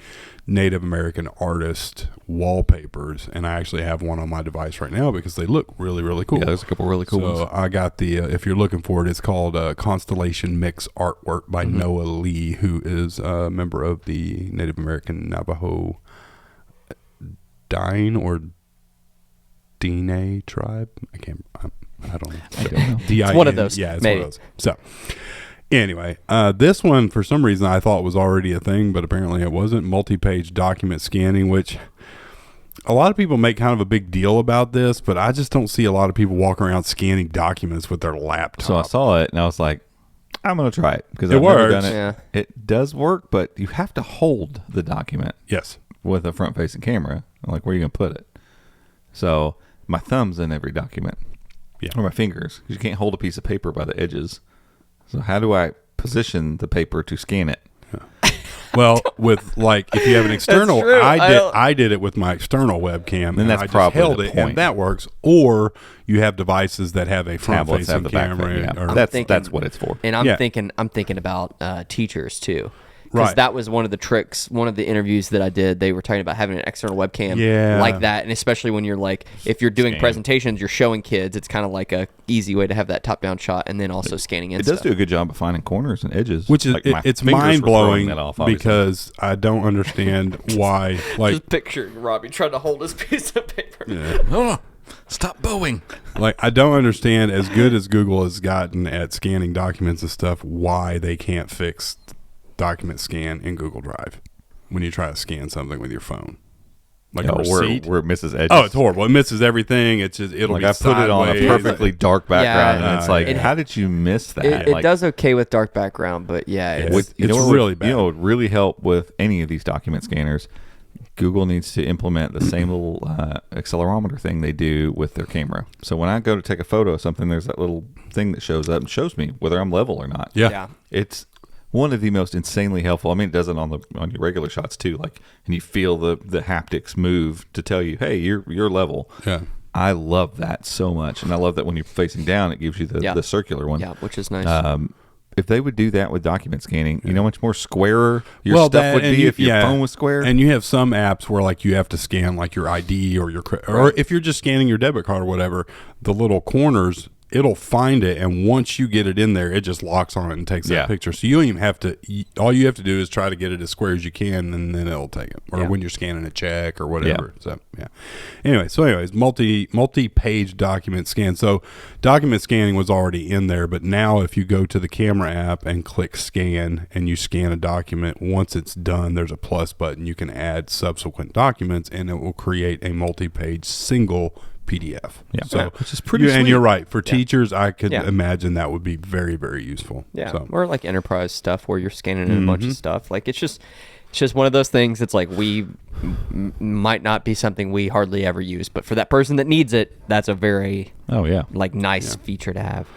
Native American artist wallpapers, and I actually have one on my device right now because they look really, really cool. Yeah, there's a couple really cool So ones. I got the, if you're looking for it, it's called Constellation Mix Artwork by Noah Lee, who is a member of the Native American Navajo Dine or Dine tribe. I don't know. I don't know. It's one of those, Yeah, it's maybe. one of those. So anyway, this one, for some reason, I thought was already a thing, but apparently it wasn't. Multi-page document scanning, which a lot of people make kind of a big deal about this, but I just don't see a lot of people walking around scanning documents with their laptop. So I saw it and I was like, I'm going to try it because It I've never works. done it. Yeah. It does work, but you have to hold the document Yes. with a front-facing camera. I'm like, where are you going to put it? So my thumb's in every document. Yeah. Or my fingers, because you can't hold a piece of paper by the edges. So how do I position the paper to scan it? Well, with like if you have an external, true. I did it with my external webcam, and that's I just probably held the it, point. and that works. Or you have devices that have a Tablets front-facing have the back camera. thing, yeah. or- That's what it's for. And I'm Yeah. thinking about teachers too. Because Right. that was one of the tricks, one of the interviews that I did. They were talking about having an external webcam Yeah. like that. And especially when you're like, if you're doing presentations, you're showing kids, it's kind of like a easy way to have that top-down shot and then also scanning in It does stuff. do a good job of finding corners and edges. which is Like, my it's fingers were mind throwing blowing that off, obviously. because I don't understand why. Like, Just picture Robbie trying to hold his piece of paper. no, stop bowing. like I don't understand, as good as Google has gotten at scanning documents and stuff, why they can't fix document scan in Google Drive when you try to scan something with your phone, like a receipt. where it misses edges. Oh, it's horrible. It misses everything. It's just it'll Like be I put it on a sideways. perfectly dark background, and it's like, yeah. how did you miss that? It Like, does okay with dark background, but yeah, It's- you know it's what really would, bad. You know what would really help with any of these document scanners? Google needs to implement the same little accelerometer thing they do with their camera. So when I go to take a photo of something, there's that little thing that shows up and shows me whether I'm level or not. Yeah. It's one of the most insanely helpful. I mean, it does it on your regular shots too. Like, and you feel the haptics move to tell you, hey, you're level. Yeah. I love that so much, and I love that when you're facing down, it gives you the circular one. Yeah, which is nice. If they would do that with document scanning, you know how much more squarer your stuff would be if your phone was square? And you have some apps where like you have to scan like your ID or or if you're just scanning your debit card or whatever, the little corners, it'll find it, and once you get it in there, it just locks on it and takes that picture. So you don't even have to. All you have to do is try to get it as square as you can, and then it'll take it. Or when you're scanning a check or whatever. So anyways, multi-page document scan. So document scanning was already in there, but now if you go to the camera app and click scan, and you scan a document, once it's done, there's a plus button. You can add subsequent documents, and it will create a multi-page single PDF. So which is pretty sweet. And you're right. For teachers, I could imagine that would be very, very useful. Yeah. So. Or like enterprise stuff where you're scanning in a bunch of stuff. Like it's just one of those things. It's like we might not be something we hardly ever use, but for that person that needs it, that's a very nice feature to have.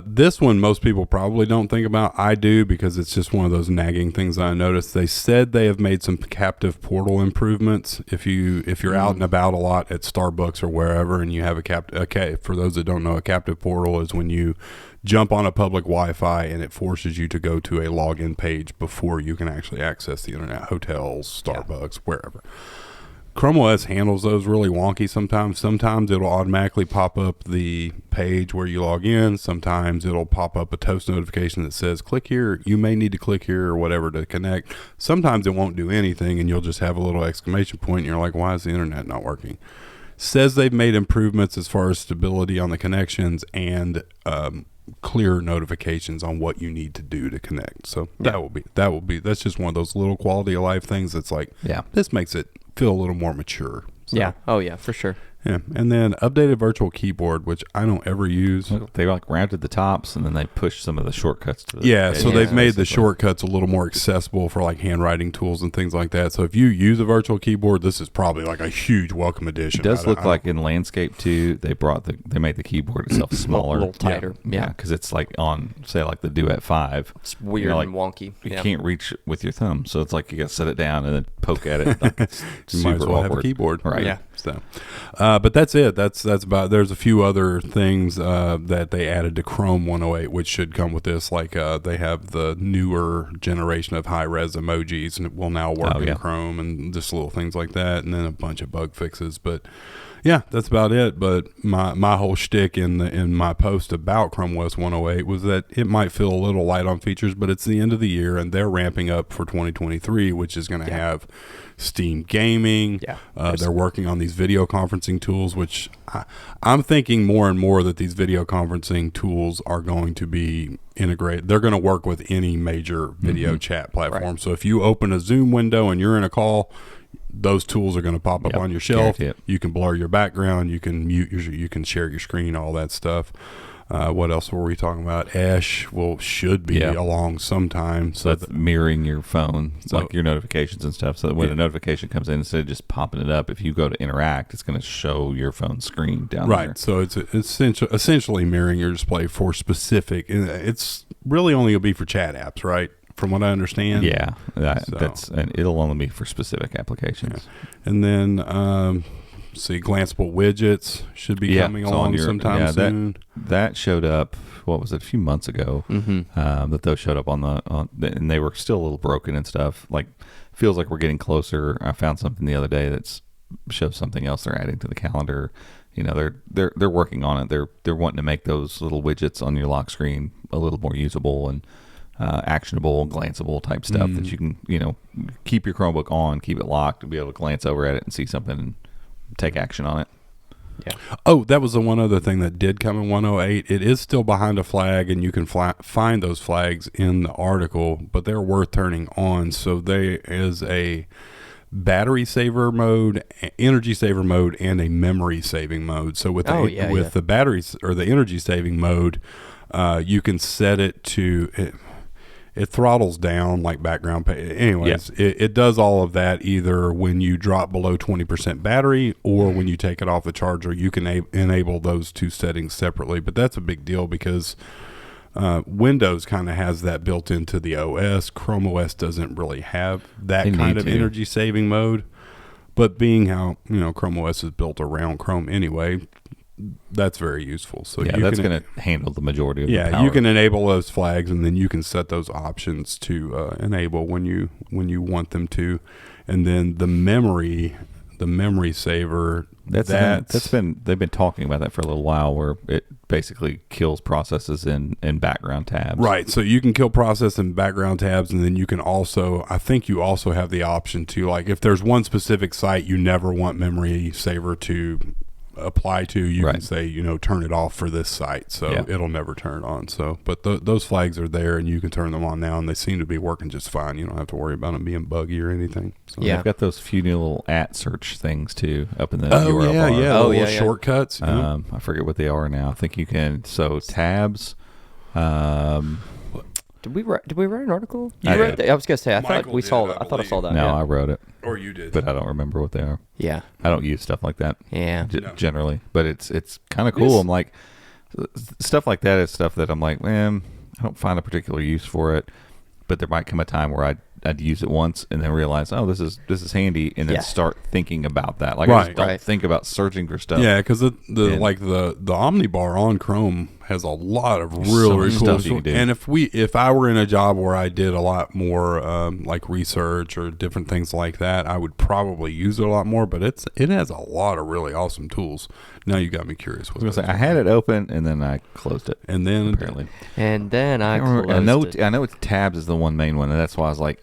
This one most people probably don't think about. I do, because it's just one of those nagging things that I noticed. They said they have made some captive portal improvements. If you're out and about a lot at Starbucks or wherever, and you have for those that don't know, a captive portal is when you jump on a public Wi-Fi and it forces you to go to a login page before you can actually access the internet. Hotels, Starbucks, wherever. ChromeOS handles those really wonky sometimes. Sometimes it'll automatically pop up the page where you log in. Sometimes it'll pop up a toast notification that says, click here, you may need to click here or whatever to connect. Sometimes it won't do anything, and you'll just have a little exclamation point, and you're like, why is the internet not working? Says they've made improvements as far as stability on the connections and clear notifications on what you need to do to connect. So that's just one of those little quality of life things that's like, this makes it feel a little more mature. So. Yeah. Oh yeah, for sure. Yeah, and then updated virtual keyboard, which I don't ever use. They like rounded the tops, and then they pushed some of the shortcuts to the so they've made the shortcuts a little more accessible for like handwriting tools and things like that. So if you use a virtual keyboard, this is probably like a huge welcome addition. It does look like in landscape too, they made the keyboard itself smaller, a little tighter. Yeah, because it's like on, say, like the Duet 5. It's weird and wonky. You can't reach with your thumb, so it's like you got to set it down and then poke at it. Like it's you might as well have a keyboard, right? Yeah. So, but that's it. That's about. There's a few other things that they added to Chrome 108, which should come with this. Like they have the newer generation of high-res emojis, and it will now work in Chrome, and just little things like that, and then a bunch of bug fixes. But yeah, that's about it. But my whole shtick in my post about Chrome OS 108 was that it might feel a little light on features, but it's the end of the year, and they're ramping up for 2023, which is going to have Steam Gaming. They're working on these video conferencing tools, which I'm thinking more and more that these video conferencing tools are going to be integrated. They're going to work with any major video chat platform. Right. So if you open a Zoom window and you're in a call, those tools are going to pop up on your shelf. You can blur your background. You can mute you can share your screen, all that stuff. What else were we talking about? Ash should be along sometime. So that's mirroring your phone, like your notifications and stuff. So that when a notification comes in, instead of just popping it up, if you go to interact, it's going to show your phone screen down there. Right. So it's essentially mirroring your display for specific. It's really only going to be for chat apps, right? From what I understand. Yeah. And it'll only be for specific applications. Yeah. And then... glanceable widgets should be coming along sometime soon. That showed up. What was it? A few months ago. That those showed up and they were still a little broken and stuff. Like, feels like we're getting closer. I found something the other day that shows something else they're adding to the calendar. You know, they're working on it. They're wanting to make those little widgets on your lock screen a little more usable and actionable, glanceable type stuff that you can, keep your Chromebook on, keep it locked, and be able to glance over at it and see something and take action on it. Yeah. Oh, that was the one other thing that did come in 108. It is still behind a flag, and you can find those flags in the article, but they're worth turning on. So there is a battery saver mode, energy saver mode, and a memory saving mode. So with the batteries or the energy saving mode, you can set it to. it throttles down like background. Anyways, it does all of that either when you drop below 20% battery or when you take it off the charger. You can enable those two settings separately, but that's a big deal because Windows kind of has that built into the OS. ChromeOS doesn't really have that kind of energy saving mode, but being how ChromeOS is built around Chrome anyway, that's very useful. So that's going to handle the majority of the power. You can enable those flags, and then you can set those options to enable when you want them to. And then the memory saver. They've been talking about that for a little while, where it basically kills processes in background tabs. Right. So you can kill process in background tabs, and then you can also, I think you also have the option to, like, if there's one specific site you never want memory saver to apply to, you can say, turn it off for this site, so it'll never turn it on. So, but those flags are there, and you can turn them on now, and they seem to be working just fine. You don't have to worry about them being buggy or anything. So. Yeah, I've got those few new little search things too up in the URL bar. Little shortcuts. I forget what they are now. I think you can tabs. Did we write an article? I was gonna say I thought we saw that. I thought I saw that. No, I wrote it. Or you did, but I don't remember what they are. Yeah, I don't use stuff like that. Yeah, generally, but it's kind of cool. I'm like, stuff like that is stuff that I'm like, man, I don't find a particular use for it, but there might come a time where I'd use it once and then realize, oh, this is handy, and then start thinking about that. Like I just don't think about searching for stuff. Yeah, because the Omnibar on Chrome has a lot of really cool stuff you can do. And if I were in a job where I did a lot more like research or different things like that, I would probably use it a lot more. But it has a lot of really awesome tools. Now you got me curious. I had it open and then I closed it. And then apparently, I closed it. I know tabs is the one main one, and that's why I was like,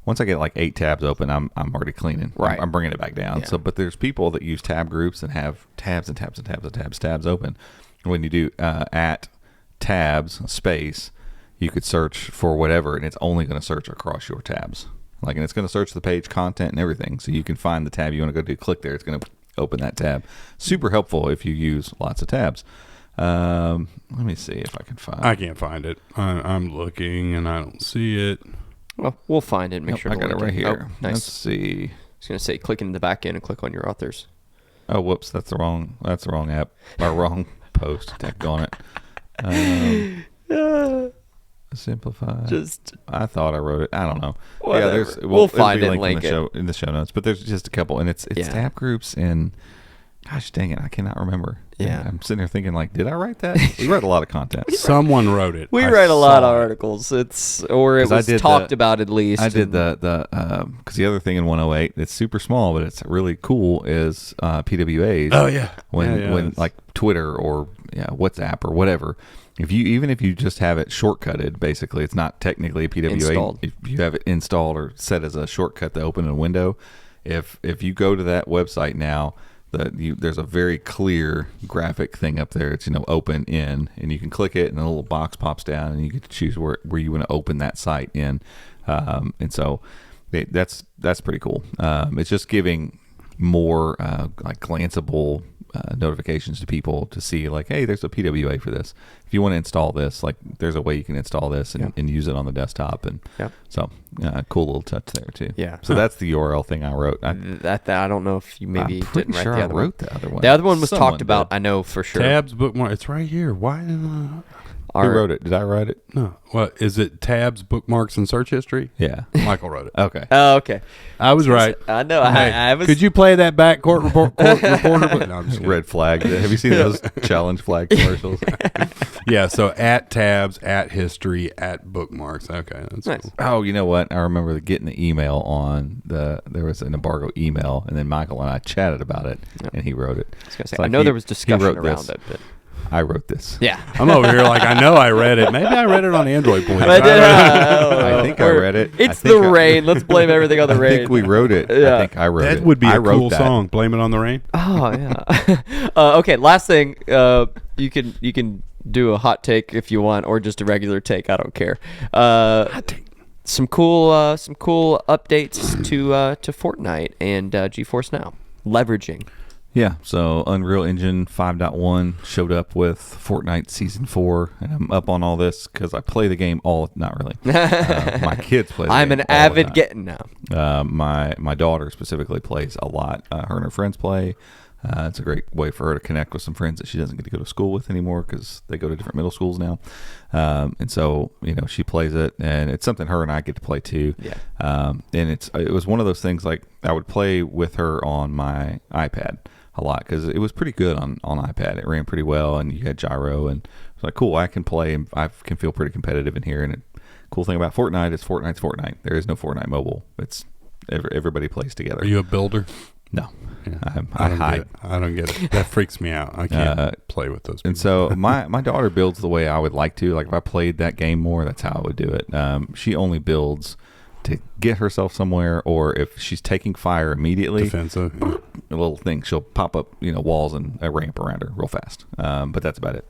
once I get like 8 tabs open, I'm already cleaning. Right. I'm bringing it back down. Yeah. So, but there's people that use tab groups and have tabs and tabs and tabs and tabs open. When you do at tabs space, you could search for whatever, and it's only going to search across your tabs. And it's going to search the page content and everything. So you can find the tab you want to go to, click there. It's going to open that tab. Super helpful if you use lots of tabs. Let me see if I can find. I can't find it. I'm looking and I don't see it. Well, we'll find it. Make sure I got it right here. Oh, nice. Let's see. I was going to say, click into the back end and click on your authors. Oh, whoops! That's the wrong app. Or wrong post. Tagged on it. Simplify. I thought I wrote it. I don't know. Whatever. Yeah, we'll find it and link in the show notes. But there's just a couple, and it's tab groups, and gosh dang it, I cannot remember. Yeah, I'm sitting there thinking, like, did I write that? We wrote a lot of content. Someone wrote it. We write a lot of articles. It was talked about at least. I did because the other thing in 108 that's super small, but it's really cool is PWAs. Oh yeah. When like Twitter or WhatsApp or whatever. If you just have it shortcutted, basically, it's not technically a PWA. Installed. If you have it installed or set as a shortcut to open a window, if you go to that website now, there's a very clear graphic thing up there. It's open in, and you can click it, and a little box pops down, and you get to choose where you want to open that site in. And so that's pretty cool. It's just giving more like glanceable notifications to people to see, like, hey, there's a PWA for this. If you want to install this, like, there's a way you can install this and use it on the desktop. And so cool little touch there too. Yeah. So that's the URL thing I wrote. I don't know if you maybe didn't write the other one. The other one. The other one was talked about. I know for sure. Tabs bookmark. It's right here. Why? Who wrote it? Did I write it? No. What is it? Tabs, bookmarks, and search history? Yeah. Michael wrote it. Okay. Oh, okay. I was right. I know. Hey, I was. Could you play that back court reporter? No, I'm just red flag. Have you seen those challenge flag commercials? Yeah. So at tabs, at history, at bookmarks. Okay, that's nice. Cool. Oh, you know what? I remember getting the email on there was an embargo email, and then Michael and I chatted about it, and he wrote it. I was gonna say, I know there was discussion around it, but. I wrote this. Yeah. I'm over here like, I know I read it. Maybe I read it on Android Police. I think I read it. It's the rain. Let's blame everything on the rain. I think we wrote it. Yeah. I think I wrote it. That would be a cool song. Blame it on the rain. Oh, yeah. Okay, last thing. You can do a hot take if you want, or just a regular take. I don't care. Hot take. Some cool updates to Fortnite and GeForce Now. Leveraging. Yeah, so Unreal Engine 5.1 showed up with Fortnite Season 4, and I'm up on all this because I play the game not really. My kids play the I'm game an all the avid time. My daughter specifically plays a lot. Her and her friends play. It's a great way for her to connect with some friends that she doesn't get to go to school with anymore because they go to different middle schools now. And so, she plays it, and it's something her and I get to play too. Yeah. And it was one of those things like I would play with her on my iPad a lot because it was pretty good on iPad. It ran pretty well, and you had gyro, and it's like, cool, I can play, and I can feel pretty competitive in here. And cool thing about Fortnite is Fortnite's Fortnite. There is no Fortnite mobile. It's everybody plays together. Are you a builder? No. Yeah. I hide. I don't get it. That freaks me out. I can't play with those people. And so my daughter builds the way I would like to. Like if I played that game more, that's how I would do it. She only builds to get herself somewhere, or if she's taking fire immediately, defensive, a little thing, she'll pop up, walls and a ramp around her real fast. But that's about it.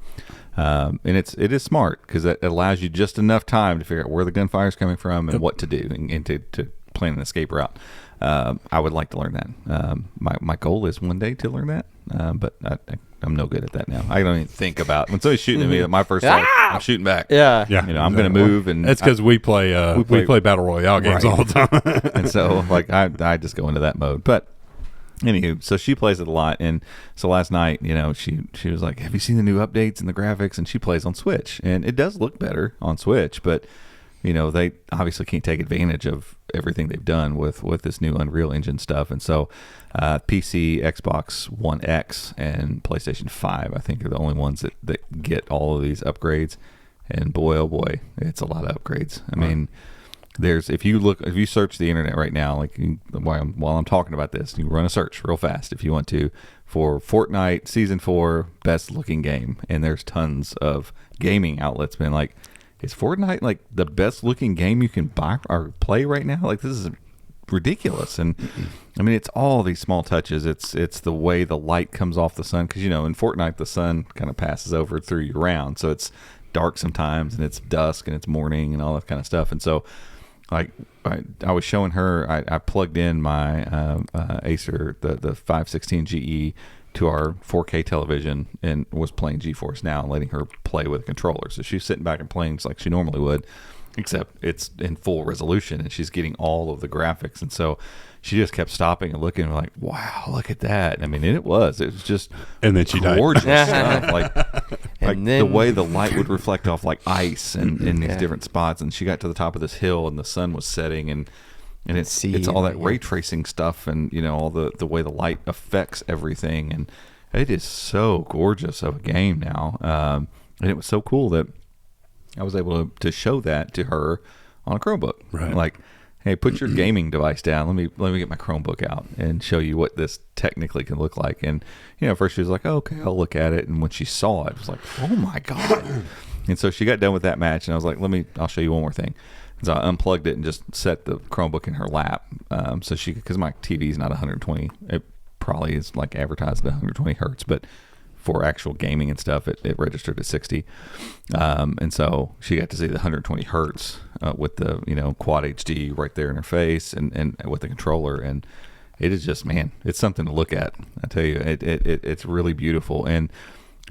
And it is smart because it allows you just enough time to figure out where the gunfire is coming from and what to do and to plan an escape route. I would like to learn that. My goal is one day to learn that, but I'm no good at that now. I don't even think about when somebody's shooting at me. My first thought, I'm shooting back. Yeah. I'm going to move, and that's because we play battle royale games all the time, and so I just go into that mode. But anywho, so she plays it a lot, and so last night, she was like, "Have you seen the new updates and the graphics?" And she plays on Switch, and it does look better on Switch, but they obviously can't take advantage of everything they've done with this new Unreal Engine stuff. And so PC, Xbox One X, and PlayStation 5, I think, are the only ones that get all of these upgrades. And boy, oh boy, it's a lot of upgrades. I mean, if you search the internet right now, like while I'm talking about this, you run a search real fast if you want to for Fortnite Season 4 best looking game. And there's tons of gaming outlets been like, is Fortnite like the best looking game you can buy or play right now? Like, this is ridiculous. And I mean, it's all these small touches. It's the way the light comes off the sun, because in Fortnite the sun kind of passes over through your round, so it's dark sometimes and it's dusk and it's morning and all that kind of stuff. And so like I was showing her, I plugged in my Acer, the 516 GE to our 4K television and was playing GeForce Now and letting her play with a controller. So she's sitting back and playing just like she normally would, except it's in full resolution and she's getting all of the graphics. And so she just kept stopping and looking and like, wow, look at that. I mean, it was just and then she gorgeous died. stuff. Like the way the light would reflect off like ice and in these different spots. And she got to the top of this hill and the sun was setting, and it's all that ray tracing stuff and all the way the light affects everything, and it is so gorgeous of a game now. And it was so cool that I was able to show that to her on a Chromebook. Right. Like, hey, put your gaming device down. Let me get my Chromebook out and show you what this technically can look like. And first she was like, oh, okay, I'll look at it. And when she saw it, it was like, oh my god. And so she got done with that match, and I was like, I'll show you one more thing. So I unplugged it and just set the Chromebook in her lap. So because my TV is not 120, it probably is like advertised at 120 hertz, but for actual gaming and stuff, it registered at 60. And so she got to see the 120 hertz with the quad HD right there in her face and with the controller. And it is just, man, it's something to look at. I tell you, it's really beautiful. And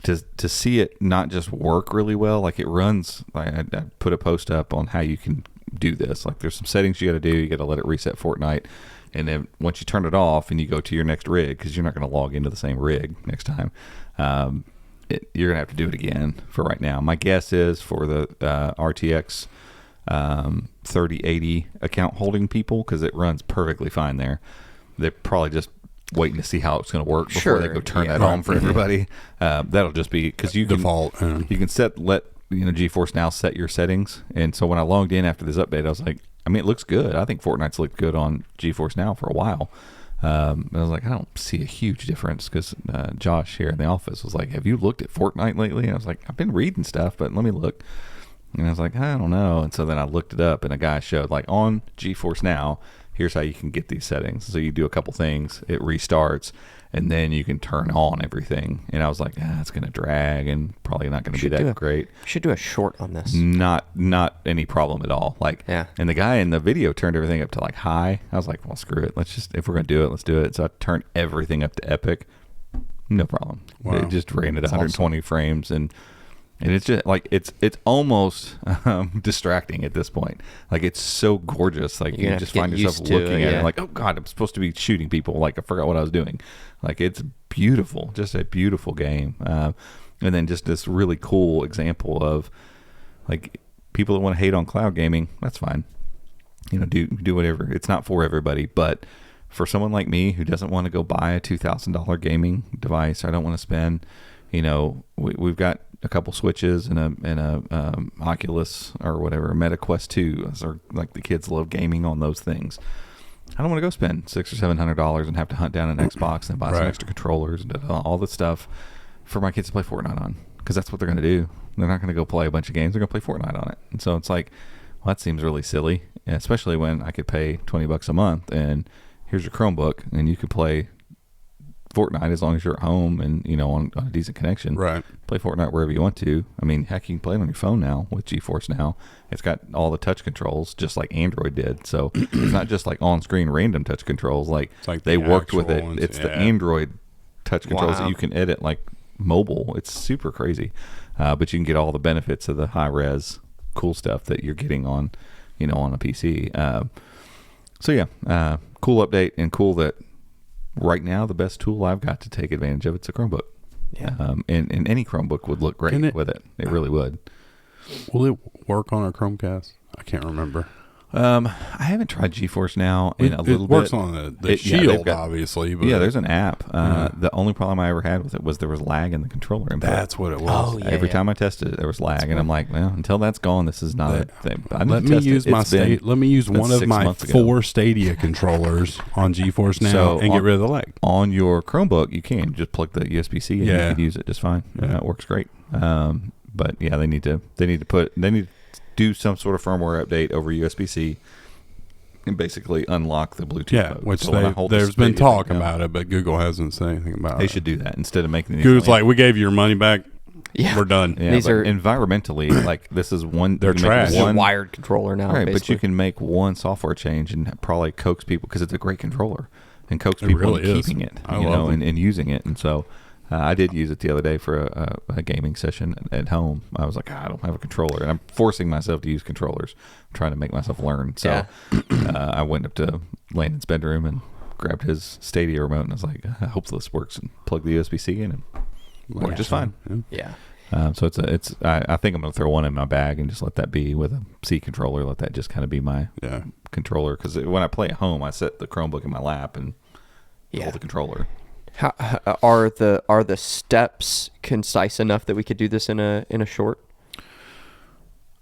to see it not just work really well, like it runs. I put a post up on how you can do this. Like, there's some settings you got to do. You got to let it reset Fortnite, and then once you turn it off and you go to your next rig, because you're not going to log into the same rig next time, you're gonna have to do it again. For right now, my guess is for the RTX 3080 account holding people, because it runs perfectly fine there. They're probably just waiting to see how it's going to work before they go turn that on for everybody. That'll just be because you default. You can let GeForce Now set your settings. And so when I logged in after this update, I was like, I mean, it looks good. I think Fortnite's looked good on GeForce Now for a while. And I was like, I don't see a huge difference, because Josh here in the office was like, have you looked at Fortnite lately? And I was like, I've been reading stuff, but let me look. And I was like, I don't know. And so then I looked it up, and a guy showed, like, on GeForce Now, here's how you can get these settings. So you do a couple things, it restarts, and then you can turn on everything. And I was like, it's going to drag and probably not going to be that great. We should do a short on this. Not any problem at all. Like, yeah. And the guy in the video turned everything up to like high. I was like, well, screw it. If we're going to do it, let's do it. So I turned everything up to epic. no problem. Wow. It just ran at 120 frames, and it's just like it's almost distracting at this point. Like it's so gorgeous. Like you just find yourself looking at it like, oh God, I'm supposed to be shooting people. Like I forgot what I was doing. Like it's beautiful, just a beautiful game. And then just this really cool example of like people that want to hate on cloud gaming. That's fine. Do whatever. It's not for everybody, but for someone like me who doesn't want to go buy a $2,000 gaming device, I don't want to spend. We've got a couple Switches and a Oculus or whatever, a Meta Quest 2. Or like the kids love gaming on those things. I don't want to go spend $600 or $700 and have to hunt down an Xbox and buy some extra controllers and all this stuff for my kids to play Fortnite on, because that's what they're going to do. They're not going to go play a bunch of games. They're going to play Fortnite on it. And so it's like, well, that seems really silly, especially when I could pay $20 a month and here's your Chromebook and you could play Fortnite as long as you're at home and on a decent connection. Right. Play Fortnite wherever you want to. I mean, heck, you can play it on your phone now with GeForce Now. It's got all the touch controls just like Android did. So it's not just like on-screen random touch controls. Like they worked with it. It's the Android touch controls that you can edit like mobile. It's super crazy, but you can get all the benefits of the high-res cool stuff that you're getting on, on a PC. Cool update, and cool that right now the best tool I've got to take advantage of it's a Chromebook. Yeah. And any Chromebook would look great with it. It really would. Will it work on a Chromecast? I can't remember. I haven't tried GeForce Now in a little bit. It works on the Shield, obviously. But there's an app. The only problem I ever had with it was there was lag in the controller input. That's what it was. Every time I tested it, there was lag, and I'm like, well, until that's gone, this is not a thing. Let me use one of my 4 Stadia controllers on GeForce Now and get rid of the lag. On your Chromebook, you can just plug the USB-C in. You can use it just fine. It works great. But yeah, they need to do some sort of firmware update over USB-C and basically unlock the Bluetooth mode. Which there's been talk about it, but Google hasn't said anything about it. They should do that instead of making Google's like, we gave you your money back. Yeah, we're done. Yeah, these are environmentally like this is one. They're trash. One wired controller now, right? Basically. But you can make one software change and probably coax people because it's a great controller and coax people into keeping it, and using it. And so I did use it the other day for a gaming session at home. I was like, I don't have a controller, and I'm forcing myself to use controllers. I'm trying to make myself learn. So I went up to Landon's bedroom and grabbed his Stadia remote, and I was like, I hope this works, and plugged the USB-C in, and worked just fine. Yeah. So I think I'm going to throw one in my bag and just let that be with a C controller. Let that just kind of be my controller, because when I play at home, I set the Chromebook in my lap and hold the controller. How, are the steps concise enough that we could do this in a short?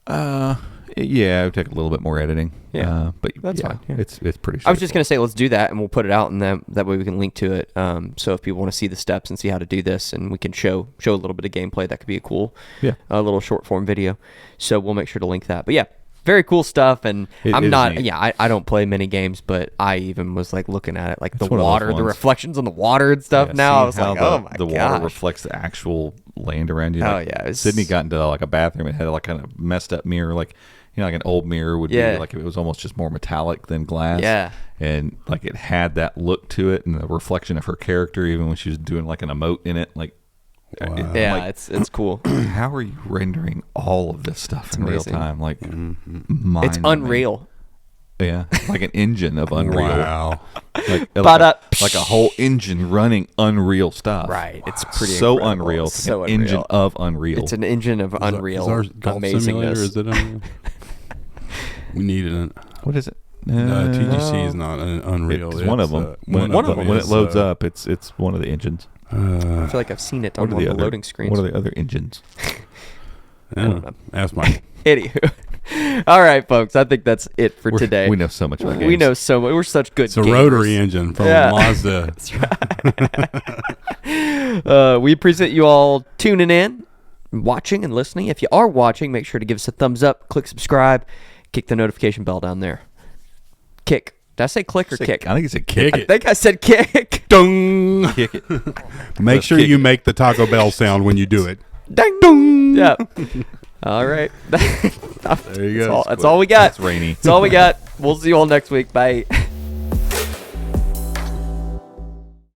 Yeah, it would take a little bit more editing. Yeah, but that's fine. Yeah. It's pretty. I was just gonna say let's do that, and we'll put it out, and that way we can link to it. So if people want to see the steps and see how to do this, and we can show a little bit of gameplay, that could be a cool, a little short form video. So we'll make sure to link that. But yeah, very cool stuff. And I don't play many games, but I even was like looking at it, like the water, the reflections on the water and stuff. Now I was like, oh my god, the water reflects the actual land around you. Oh yeah, Sydney got into like a bathroom and had like kind of messed up mirror, like like an old mirror would be, like it was almost just more metallic than glass. Yeah, and like it had that look to it, and the reflection of her character, even when she was doing like an emote in it, like. Wow. It's cool. How are you rendering all of this stuff in real time? Like, it's unreal. Yeah, like an engine of Unreal. Wow. like a whole engine running Unreal stuff. Right. It's pretty so incredible. Unreal. It's It's so an unreal. engine of Unreal. It's an engine of Unreal. Is our golf simulator, is it Unreal? We needed it. What is it? No, TGC is not an Unreal. It's one of them. When it loads up, it's one of the engines. I feel like I've seen it on one of the loading screens. What are the other engines? I don't know. Ask Mike. Anywho. All right, folks. I think that's it for today. We know so much about games. We know so much. We're such good It's a gamers. rotary engine from Mazda. That's right. We appreciate you all tuning in, watching, and listening. If you are watching, make sure to give us a thumbs up, click subscribe, kick the notification bell down there. Kick. Did I say click or kick? I think it's a kick. I think I said kick. Dung. Kick it. Make sure you make the Taco Bell sound when you do it. Dang dong. Yeah. All right. There you go. That's all we got. It's rainy. That's all we got. We'll see you all next week. Bye.